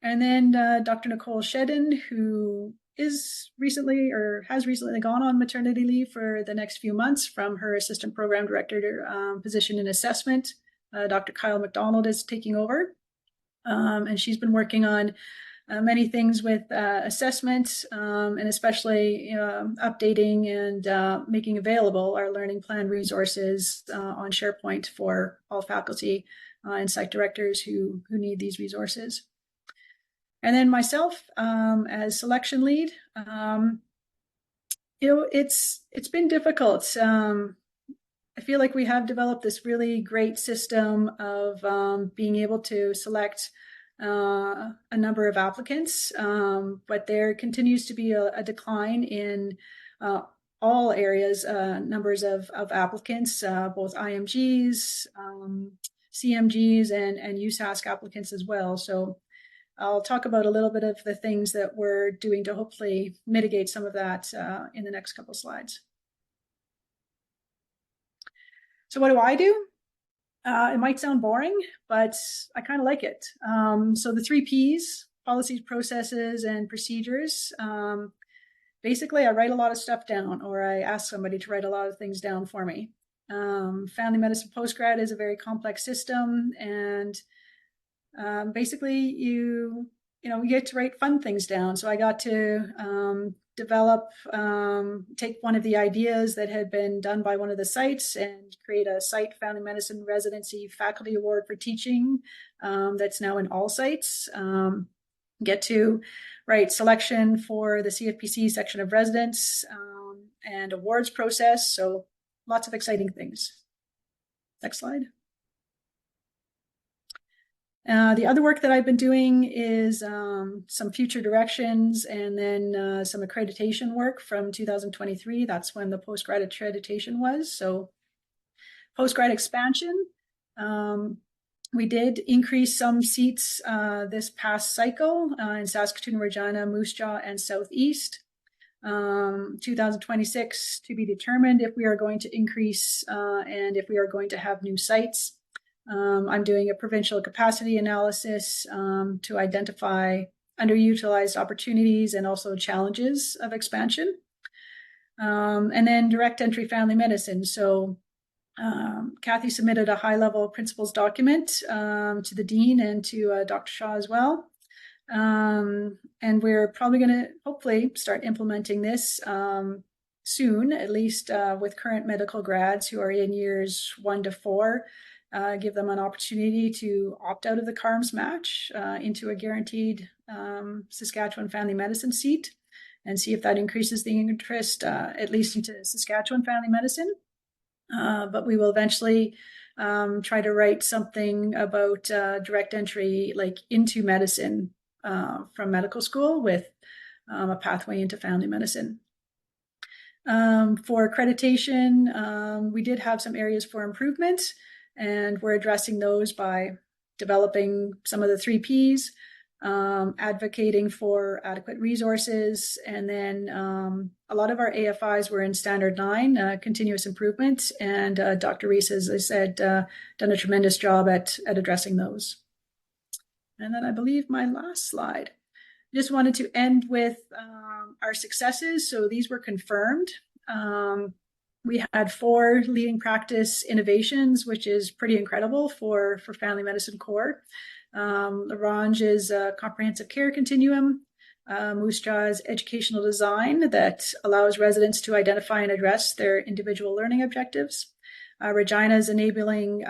Speaker 5: And then Dr. Nicole Shedden, who has recently gone on maternity leave for the next few months from her assistant program director position in assessment. Dr. Kyle McDonald is taking over, and she's been working on many things with assessment, and especially updating and making available our learning plan resources on SharePoint for all faculty and site directors who need these resources. And then myself as selection lead, it's been difficult. I feel like we have developed this really great system of being able to select a number of applicants, but there continues to be a decline in all areas, numbers of applicants, both IMGs, CMGs, and USask applicants as well. So I'll talk about a little bit of the things that we're doing to hopefully mitigate some of that in the next couple slides. So what do? It might sound boring, but I kind of like it. So the 3 Ps, policies, processes, and procedures. Basically, I write a lot of stuff down, or I ask somebody to write a lot of things down for me. Family medicine postgrad is a very complex system, and basically you get to write fun things down. So I got to take one of the ideas that had been done by one of the sites and create a site family medicine residency faculty award for teaching that's now in all sites. Get to write selection for the CFPC section of residence and awards process. So lots of exciting things. Next slide. The other work that I've been doing is some future directions and then some accreditation work from 2023. That's when the postgrad accreditation was. So postgrad expansion, we did increase some seats this past cycle in Saskatoon, Regina, Moose Jaw, and Southeast. 2026 to be determined if we are going to increase and if we are going to have new sites. I'm doing a provincial capacity analysis to identify underutilized opportunities and also challenges of expansion. And then direct entry family medicine. So Kathy submitted a high-level principles document to the dean and to Dr. Shaw as well. And we're probably going to hopefully start implementing this soon, at least with current medical grads who are in years 1 to 4, give them an opportunity to opt out of the CARMS match into a guaranteed Saskatchewan family medicine seat, and see if that increases the interest, at least into Saskatchewan family medicine. But we will eventually try to write something about direct entry, like into medicine from medical school, with a pathway into family medicine. For accreditation, we did have some areas for improvement, and we're addressing those by developing some of the 3 Ps, advocating for adequate resources, and then a lot of our AFIs were in Standard 9, continuous improvement, and Dr. Reese, as I said, done a tremendous job at addressing those. And then I believe my last slide. Just wanted to end with our successes. So these were confirmed. We had 4 leading practice innovations, which is pretty incredible for family medicine core. L'Orange is a comprehensive care continuum. Moose Jaw is educational design that allows residents to identify and address their individual learning objectives. Regina is enabling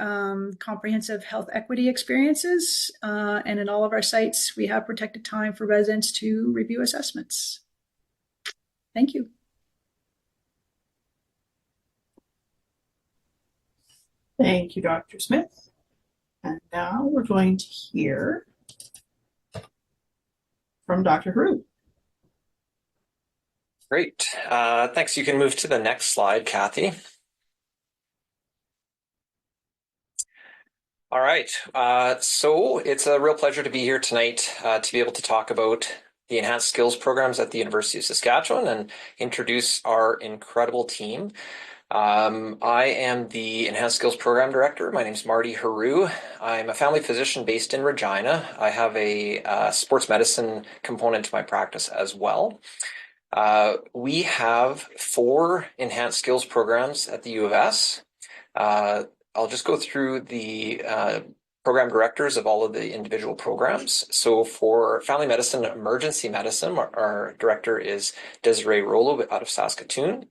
Speaker 5: comprehensive health equity experiences. And in all of our sites, we have protected time for residents to review assessments. Thank you.
Speaker 1: Thank you, Dr. Smith. And now we're going to hear from Dr. Haru.
Speaker 6: Great. Thanks. You can move to the next slide, Kathy. All right. So it's a real pleasure to be here tonight to be able to talk about the Enhanced Skills programs at the University of Saskatchewan and introduce our incredible team. I am the Enhanced Skills Program Director. My name is Marty Haru. I'm a family physician based in Regina. I have a sports medicine component to my practice as well. We have 4 Enhanced Skills programs at the U of S. I'll just go through the program directors of all of the individual programs. So for family medicine, emergency medicine, our director is Desiree Rollo out of Saskatoon.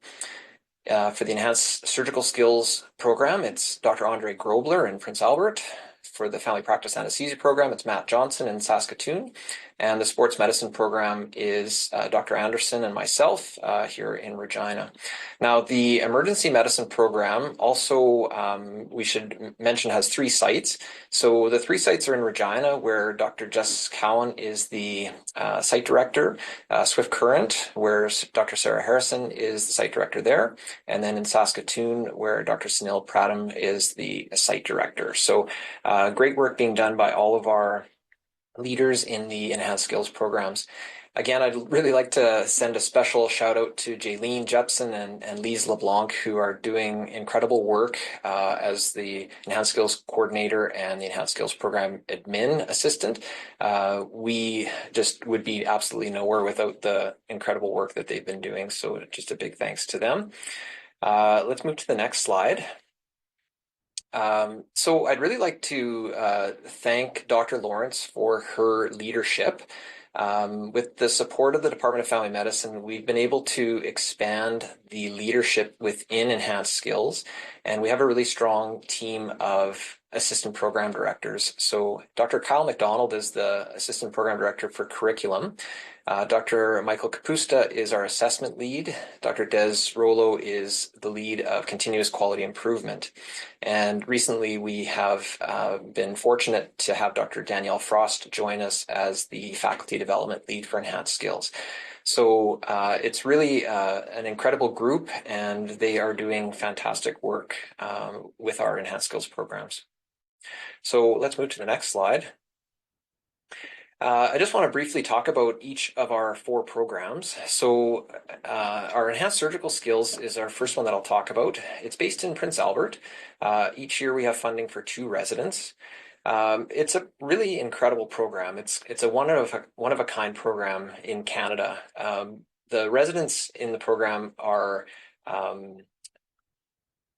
Speaker 6: For the Enhanced Surgical Skills program, it's Dr. Andre Grobler in Prince Albert. For the Family Practice Anesthesia program, it's Matt Johnson in Saskatoon. And the Sports Medicine program is Dr. Anderson and myself here in Regina. Now, the Emergency Medicine program also, we should mention, has 3 sites. So the 3 sites are in Regina, where Dr. Jess Cowan is the site director, Swift Current, where Dr. Sarah Harrison is the site director there, and then in Saskatoon, where Dr. Sunil Pradham is the site director. So great work being done by all of our leaders in the Enhanced Skills programs. Again, I'd really like to send a special shout out to Jaylene Jepson and Lise LeBlanc, who are doing incredible work as the Enhanced Skills Coordinator and the Enhanced Skills Program Admin Assistant. We just would be absolutely nowhere without the incredible work that they've been doing. So just a big thanks to them. Let's move to the next slide. So I'd really like to thank Dr. Lawrence for her leadership. With the support of the Department of Family Medicine, we've been able to expand the leadership within Enhanced Skills, and we have a really strong team of assistant program directors. So Dr. Kyle McDonald is the assistant program director for curriculum. Dr. Michael Kapusta is our assessment lead. Dr. Des Rollo is the lead of continuous quality improvement. And recently we have been fortunate to have Dr. Danielle Frost join us as the faculty development lead for Enhanced Skills. So it's really an incredible group, and they are doing fantastic work with our Enhanced Skills programs. So let's move to the next slide. I just want to briefly talk about each of our 4 programs. So our Enhanced Surgical Skills is our first one that I'll talk about. It's based in Prince Albert. Each year we have funding for 2 residents. It's a really incredible program. It's a one of a kind program in Canada. The residents in the program are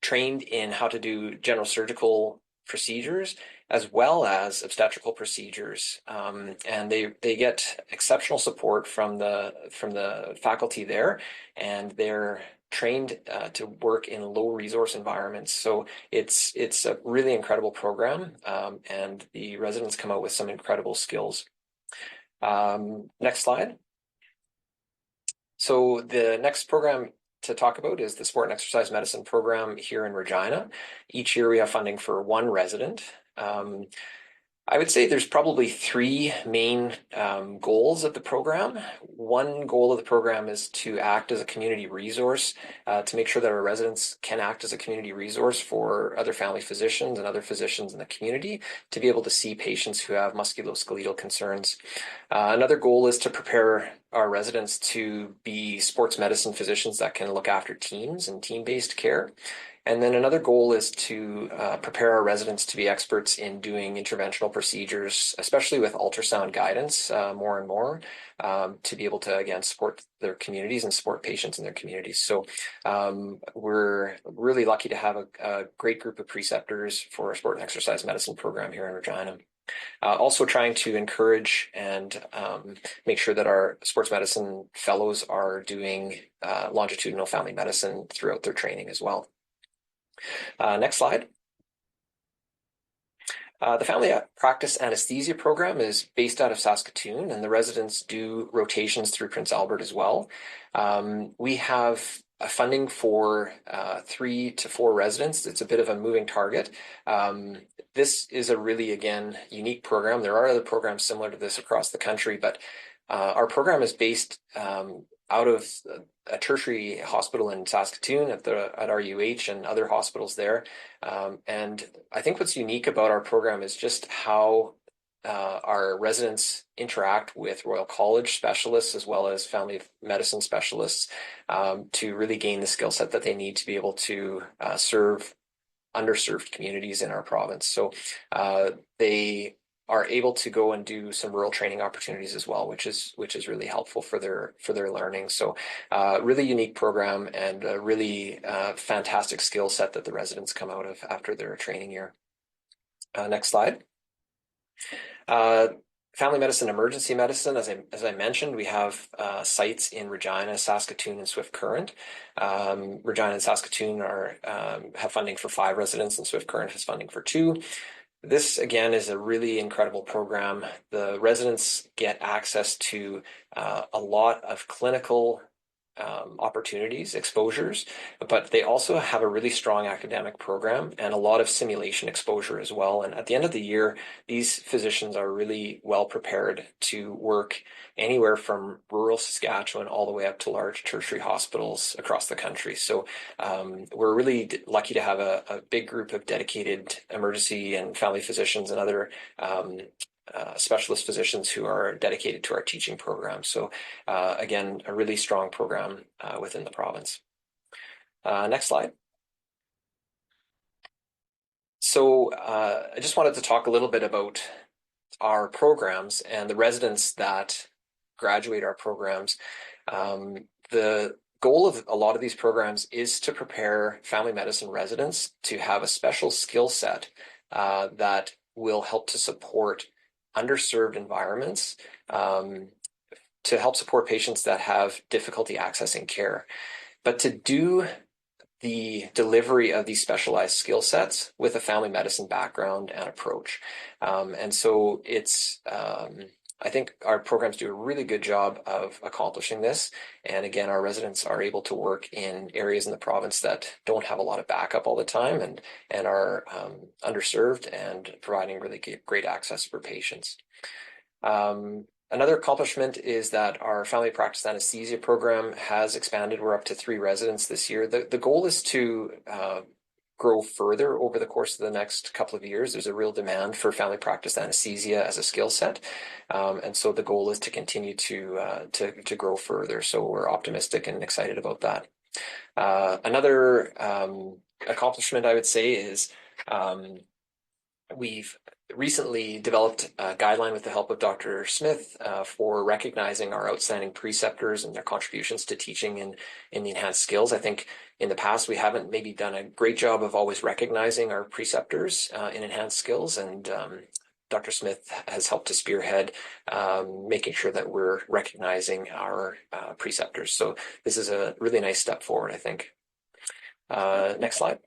Speaker 6: trained in how to do general surgical procedures as well as obstetrical procedures, and they get exceptional support from the faculty there, and they're trained to work in low resource environments. So it's a really incredible program, and the residents come out with some incredible skills. Next slide. So the next program to talk about is the Sport and Exercise Medicine program here in Regina. Each year we have funding for one resident. I would say there's probably three main goals of the program. One goal of the program is to act as a community resource, to make sure that our residents can act as a community resource for other family physicians and other physicians in the community to be able to see patients who have musculoskeletal concerns. Another goal is to prepare our residents to be sports medicine physicians that can look after teams and team-based care. And then another goal is to prepare our residents to be experts in doing interventional procedures, especially with ultrasound guidance more and more, to be able to, again, support their communities and support patients in their communities. So we're really lucky to have a great group of preceptors for our sport and exercise medicine program here in Regina. Also trying to encourage and make sure that our sports medicine fellows are doing longitudinal family medicine throughout their training as well. Next slide. The Family Practice Anesthesia Program is based out of Saskatoon, and the residents do rotations through Prince Albert as well. We have funding for 3 to 4 residents. It's a bit of a moving target. This is a really, again, unique program. There are other programs similar to this across the country, but our program is based out of a tertiary hospital in Saskatoon at our UH and other hospitals there. And I think what's unique about our program is just how our residents interact with Royal College specialists as well as family medicine specialists to really gain the skill set that they need to be able to serve underserved communities in our province. So they are able to go and do some rural training opportunities as well, which is really helpful for their learning. So really unique program and a really fantastic skill set that the residents come out of after their training year. Next slide. Family medicine, emergency medicine, as I mentioned, we have sites in Regina, Saskatoon, and Swift Current. Regina and Saskatoon have funding for 5 residents, and Swift Current has funding for 2. This, again, is a really incredible program. The residents get access to a lot of clinical opportunities, exposures, but they also have a really strong academic program and a lot of simulation exposure as well. And at the end of the year, these physicians are really well prepared to work anywhere from rural Saskatchewan all the way up to large tertiary hospitals across the country. So we're really lucky to have a big group of dedicated emergency and family physicians and other specialist physicians who are dedicated to our teaching program. So again, a really strong program within the province. Next slide. So I just wanted to talk a little bit about our programs and the residents that graduate our programs. The goal of a lot of these programs is to prepare family medicine residents to have a special skill set that will help to support underserved environments, to help support patients that have difficulty accessing care. But to do the delivery of these specialized skill sets with a family medicine background and approach. And so it's, I think our programs do a really good job of accomplishing this. And again, our residents are able to work in areas in the province that don't have a lot of backup all the time and are underserved and providing really great access for patients. Another accomplishment is that our family practice anesthesia program has expanded. We're up to 3 residents this year. The goal is to grow further over the course of the next couple of years. There's a real demand for family practice anesthesia as a skill set. And so the goal is to continue to grow further. So we're optimistic and excited about that. Another accomplishment I would say is we've recently developed a guideline with the help of Dr. Smith for recognizing our outstanding preceptors and their contributions to teaching in the enhanced skills. I think in the past we haven't maybe done a great job of always recognizing our preceptors in enhanced skills, and Dr. Smith has helped to spearhead making sure that we're recognizing our preceptors. So this is a really nice step forward, I think. Next slide.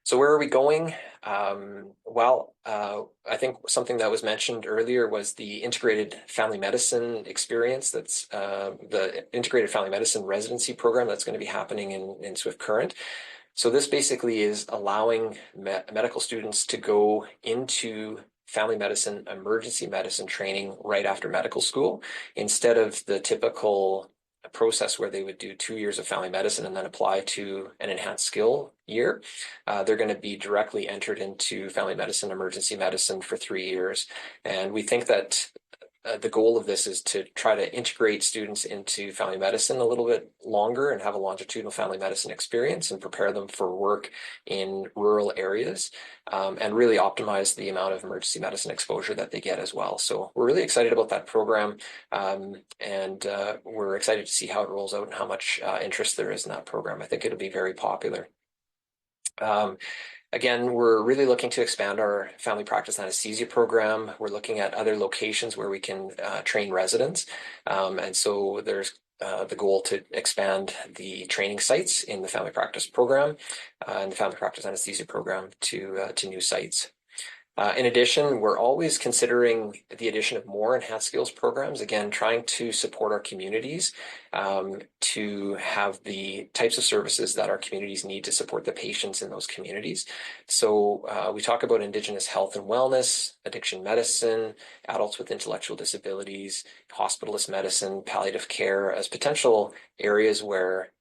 Speaker 6: So where are we going? I think something that was mentioned earlier was the integrated family medicine experience. That's the integrated family medicine residency program that's going to be happening in Swift Current. So this basically is allowing medical students to go into family medicine, emergency medicine training right after medical school, instead of the typical process where they would do 2 years of family medicine and then apply to an enhanced skill year. They're going to be directly entered into family medicine, emergency medicine for 3 years. And we think that the goal of this is to try to integrate students into family medicine a little bit longer and have a longitudinal family medicine experience and prepare them for work in rural areas, and really optimize the amount of emergency medicine exposure that they get as well. So we're really excited about that program, and we're excited to see how it rolls out and how much interest there is in that program. I think it'll be very popular. Again, we're really looking to expand our family practice anesthesia program. We're looking at other locations where we can train residents. And so there's the goal to expand the training sites in the family practice program and the family practice anesthesia program to new sites. In addition, we're always considering the addition of more enhanced skills programs, again, trying to support our communities to have the types of services that our communities need to support the patients in those communities. So we talk about Indigenous health and wellness, addiction medicine, adults with intellectual disabilities, hospitalist medicine, palliative care as potential areas where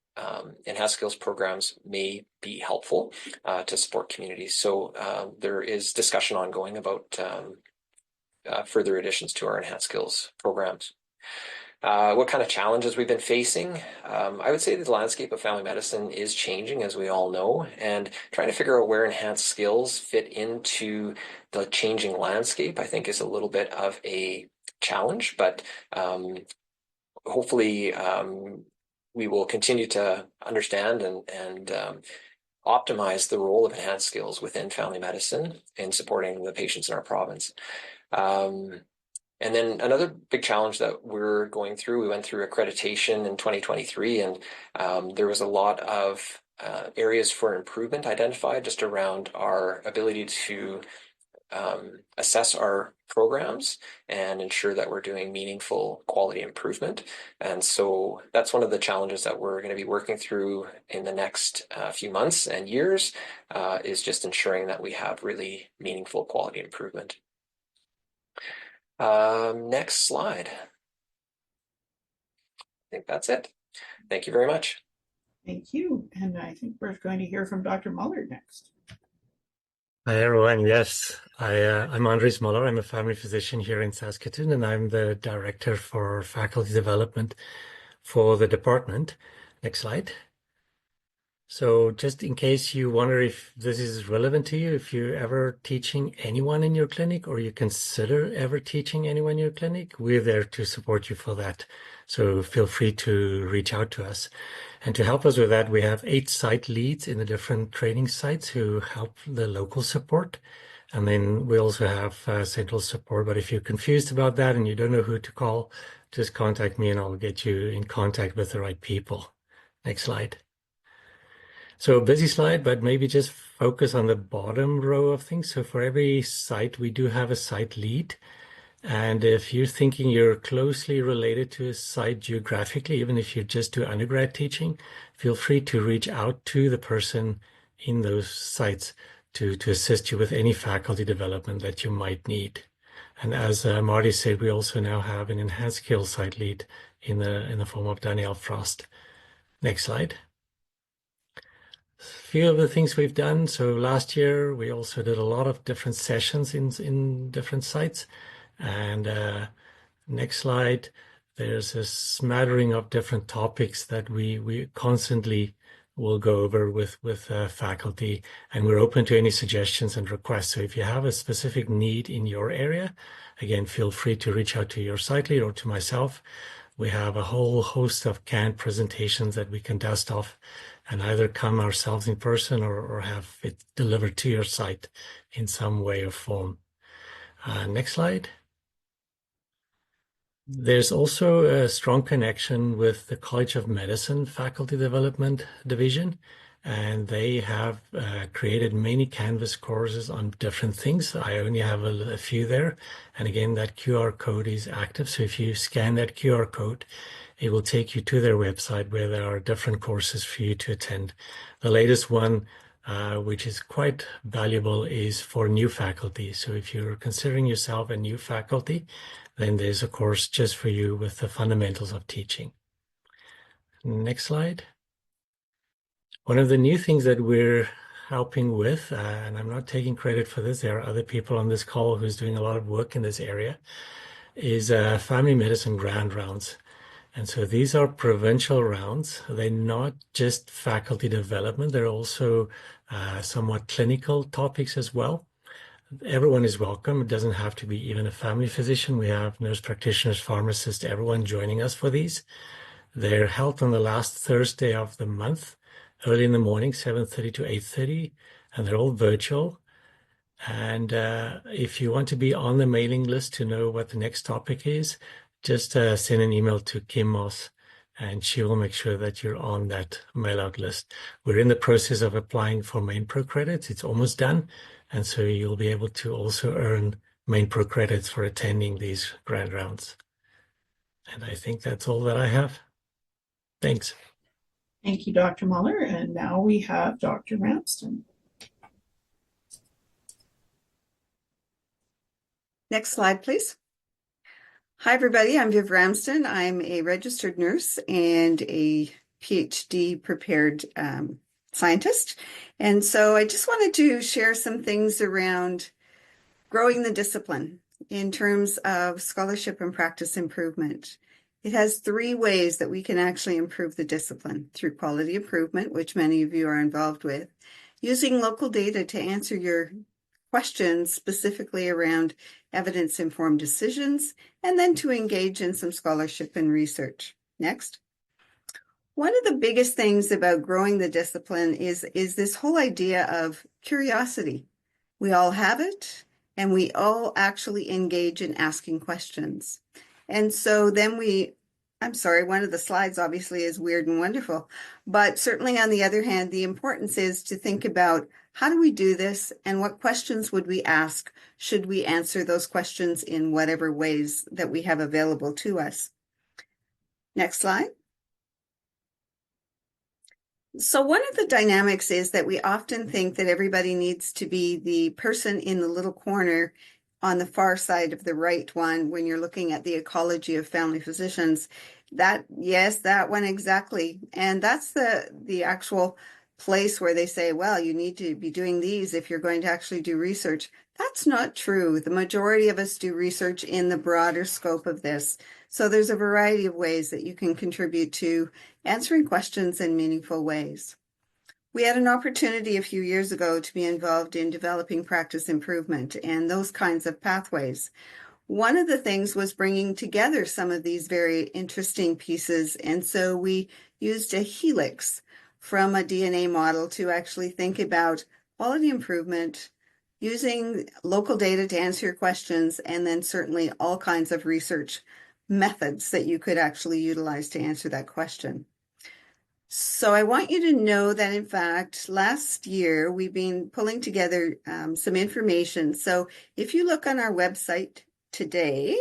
Speaker 6: enhanced skills programs may be helpful to support communities. So there is discussion ongoing about further additions to our enhanced skills programs. What kind of challenges we've been facing? I would say that the landscape of family medicine is changing, as we all know, and trying to figure out where enhanced skills fit into the changing landscape, I think, is a little bit of a challenge, but hopefully we will continue to understand and optimize the role of enhanced skills within family medicine in supporting the patients in our province. And then another big challenge that we're going through, we went through accreditation in 2023, and there was a lot of areas for improvement identified just around our ability to assess our programs and ensure that we're doing meaningful quality improvement. And so that's one of the challenges that we're going to be working through in the next few months and years, is just ensuring that we have really meaningful quality improvement. Next slide. I think that's it. Thank you very much.
Speaker 1: Thank you. And I think we're going to hear from Dr. Muller next.
Speaker 7: Hi, everyone. Yes, I'm Andres Muller. I'm a family physician here in Saskatoon, and I'm the director for faculty development for the department. Next slide. So just in case you wonder if this is relevant to you, if you're ever teaching anyone in your clinic or you consider ever teaching anyone in your clinic, we're there to support you for that. So feel free to reach out to us. And to help us with that, we have 8 site leads in the different training sites who help the local support. And then we also have central support. But if you're confused about that and you don't know who to call, just contact me and I'll get you in contact with the right people. Next slide. So a busy slide, but maybe just focus on the bottom row of things. So for every site, we do have a site lead. And if you're thinking you're closely related to a site geographically, even if you just do undergrad teaching, feel free to reach out to the person in those sites to assist you with any faculty development that you might need. And as Marty said, we also now have an enhanced skills site lead in the form of Danielle Frost. Next slide. A few of the things we've done. So last year, we also did a lot of different sessions in different sites. And next slide, there's a smattering of different topics that we constantly we'll go over with faculty, and we're open to any suggestions and requests. So if you have a specific need in your area, again, feel free to reach out to your site lead or to myself. We have a whole host of canned presentations that we can dust off and either come ourselves in person or have it delivered to your site in some way or form. Next slide. There's also a strong connection with the College of Medicine Faculty Development Division, and they have created many Canvas courses on different things. I only have a few there, and again, that QR code is active. So if you scan that QR code, it will take you to their website where there are different courses for you to attend. The latest one, which is quite valuable, is for new faculty. So if you're considering yourself a new faculty, then there's a course just for you with the fundamentals of teaching. Next slide. One of the new things that we're helping with, and I'm not taking credit for this, there are other people on this call who's doing a lot of work in this area, is family medicine grand rounds. And so these are provincial rounds. They're not just faculty development, they're also somewhat clinical topics as well. Everyone is welcome. It doesn't have to be even a family physician. We have nurse practitioners, pharmacists, everyone joining us for these. They're held on the last Thursday of the month, early in the morning, 7:30 to 8:30, and they're all virtual. And if you want to be on the mailing list to know what the next topic is, just send an email to Kim Moss, and she will make sure that you're on that mail-out list. We're in the process of applying for Main Pro credits. It's almost done. And so you'll be able to also earn Main Pro credits for attending these grand rounds. And I think that's all that I have. Thanks.
Speaker 1: Thank you, Dr. Muller. And now we have Dr. Ramsden.
Speaker 8: Next slide, please. Hi, everybody. I'm Viv Ramsden. I'm a registered nurse and a PhD prepared scientist. And so I just wanted to share some things around growing the discipline in terms of scholarship and practice improvement. It has 3 ways that we can actually improve the discipline: through quality improvement, which many of you are involved with, using local data to answer your questions specifically around evidence-informed decisions, and then to engage in some scholarship and research. Next. One of the biggest things about growing the discipline is this whole idea of curiosity. We all have it, and we all actually engage in asking questions. And so then one of the slides obviously is weird and wonderful, but certainly on the other hand, the importance is to think about how do we do this and what questions would we ask should we answer those questions in whatever ways that we have available to us. Next slide. So one of the dynamics is that we often think that everybody needs to be the person in the little corner on the far side of the right one when you're looking at the ecology of family physicians. That one exactly. And that's the actual place where they say, well, you need to be doing these if you're going to actually do research. That's not true. The majority of us do research in the broader scope of this. So there's a variety of ways that you can contribute to answering questions in meaningful ways. We had an opportunity a few years ago to be involved in developing practice improvement and those kinds of pathways. One of the things was bringing together some of these very interesting pieces. And so we used a helix from a DNA model to actually think about quality improvement, using local data to answer your questions, and then certainly all kinds of research methods that you could actually utilize to answer that question. So I want you to know that, in fact, last year we've been pulling together some information. So if you look on our website today,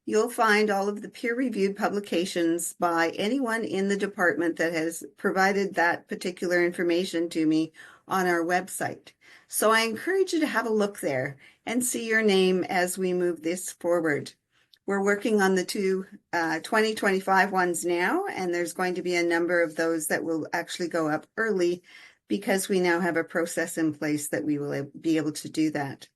Speaker 8: you'll find all of the peer-reviewed publications by anyone in the department that has provided that particular information to me on our website. So I encourage you to have a look there and see your name as we move this forward. We're working on the 2025 ones now, and there's going to be a number of those that will actually go up early because we now have a process in place that we will be able to do that.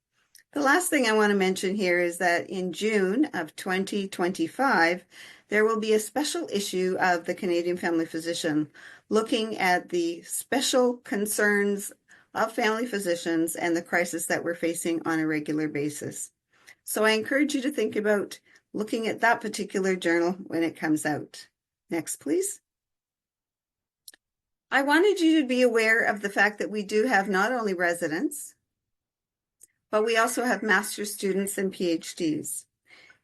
Speaker 8: The last thing I want to mention here is that in June of 2025, there will be a special issue of the Canadian Family Physician looking at the special concerns of family physicians and the crisis that we're facing on a regular basis. So I encourage you to think about looking at that particular journal when it comes out. Next, please. I wanted you to be aware of the fact that we do have not only residents, but we also have master's students and PhDs.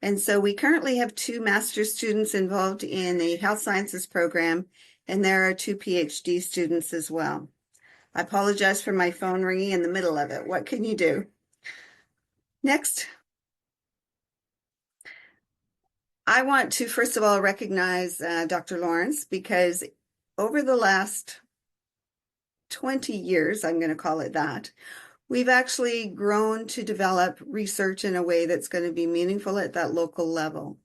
Speaker 8: And so we currently have 2 master's students involved in a health sciences program, and there are 2 PhD students as well. I apologize for my phone ringing in the middle of it. What can you do? Next. I want to, first of all, recognize Dr. Lawrence, because over the last 20 years, I'm going to call it that, we've actually grown to develop research in a way that's going to be meaningful at that local level.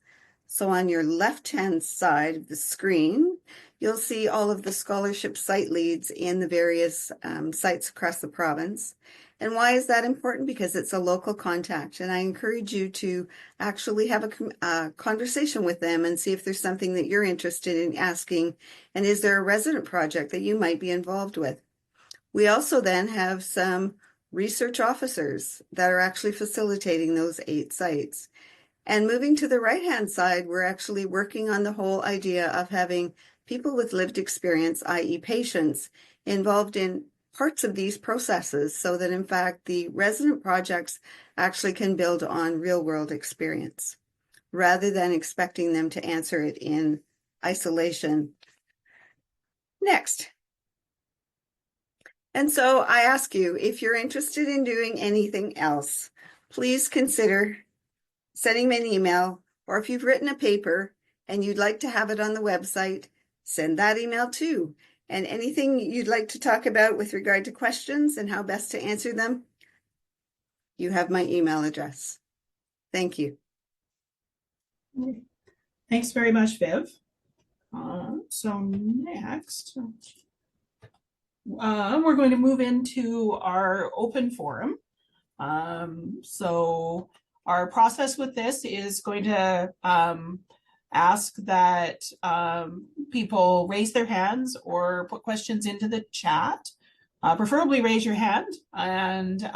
Speaker 8: So on your left-hand side of the screen, you'll see all of the scholarship site leads in the various sites across the province. And why is that important? Because it's a local contact, and I encourage you to actually have a conversation with them and see if there's something that you're interested in asking, and is there a resident project that you might be involved with. We also then have some research officers that are actually facilitating those 8 sites. And moving to the right-hand side, we're actually working on the whole idea of having people with lived experience, i.e. patients, involved in parts of these processes so that, in fact, the resident projects actually can build on real-world experience rather than expecting them to answer it in isolation. Next. And so I ask you, if you're interested in doing anything else, please consider sending me an email, or if you've written a paper and you'd like to have it on the website, send that email too. And anything you'd like to talk about with regard to questions and how best to answer them, you have my email address. Thank you.
Speaker 1: Thanks very much, Viv. So next, we're going to move into our open forum. So our process with this is going to ask that people raise their hands or put questions into the chat. Preferably raise your hand. And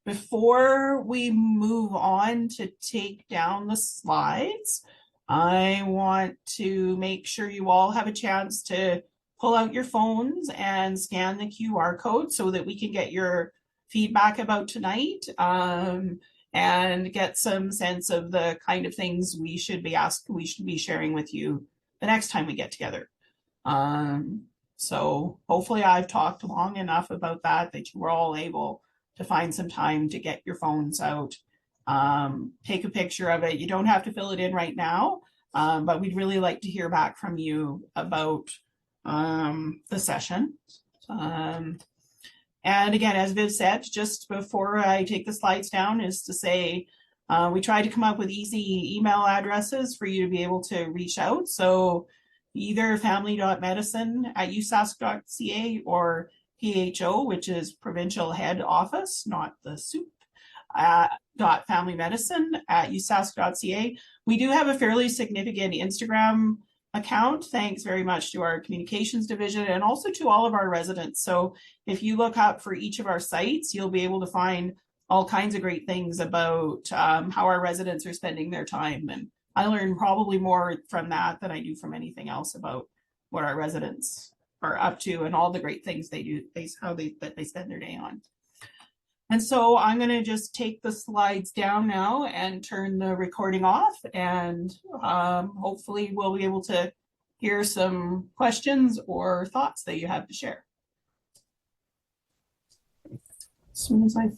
Speaker 1: before we move on to take down the slides, I want to make sure you all have a chance to pull out your phones and scan the QR code so that we can get your feedback about tonight. And get some sense of the kind of things we should be sharing with you the next time we get together. So hopefully I've talked long enough about that you were all able to find some time to get your phones out, take a picture of it. You don't have to fill it in right now, but we'd really like to hear back from you about the session. And again, as Viv said, just before I take the slides down, is to say we tried to come up with easy email addresses for you to be able to reach out. So either family.medicine@usask.ca or PHO, which is Provincial Head Office, not the soup, .familymedicine@usask.ca. We do have a fairly significant Instagram account, thanks very much to our communications division and also to all of our residents. So if you look up for each of our sites, you'll be able to find all kinds of great things about how our residents are spending their time. And I learn probably more from that than I do from anything else about what our residents are up to and all the great things they do, how they spend their day on. And so I'm going to just take the slides down now and turn the recording off, and hopefully we'll be able to hear some questions or thoughts that you have to share. As soon as I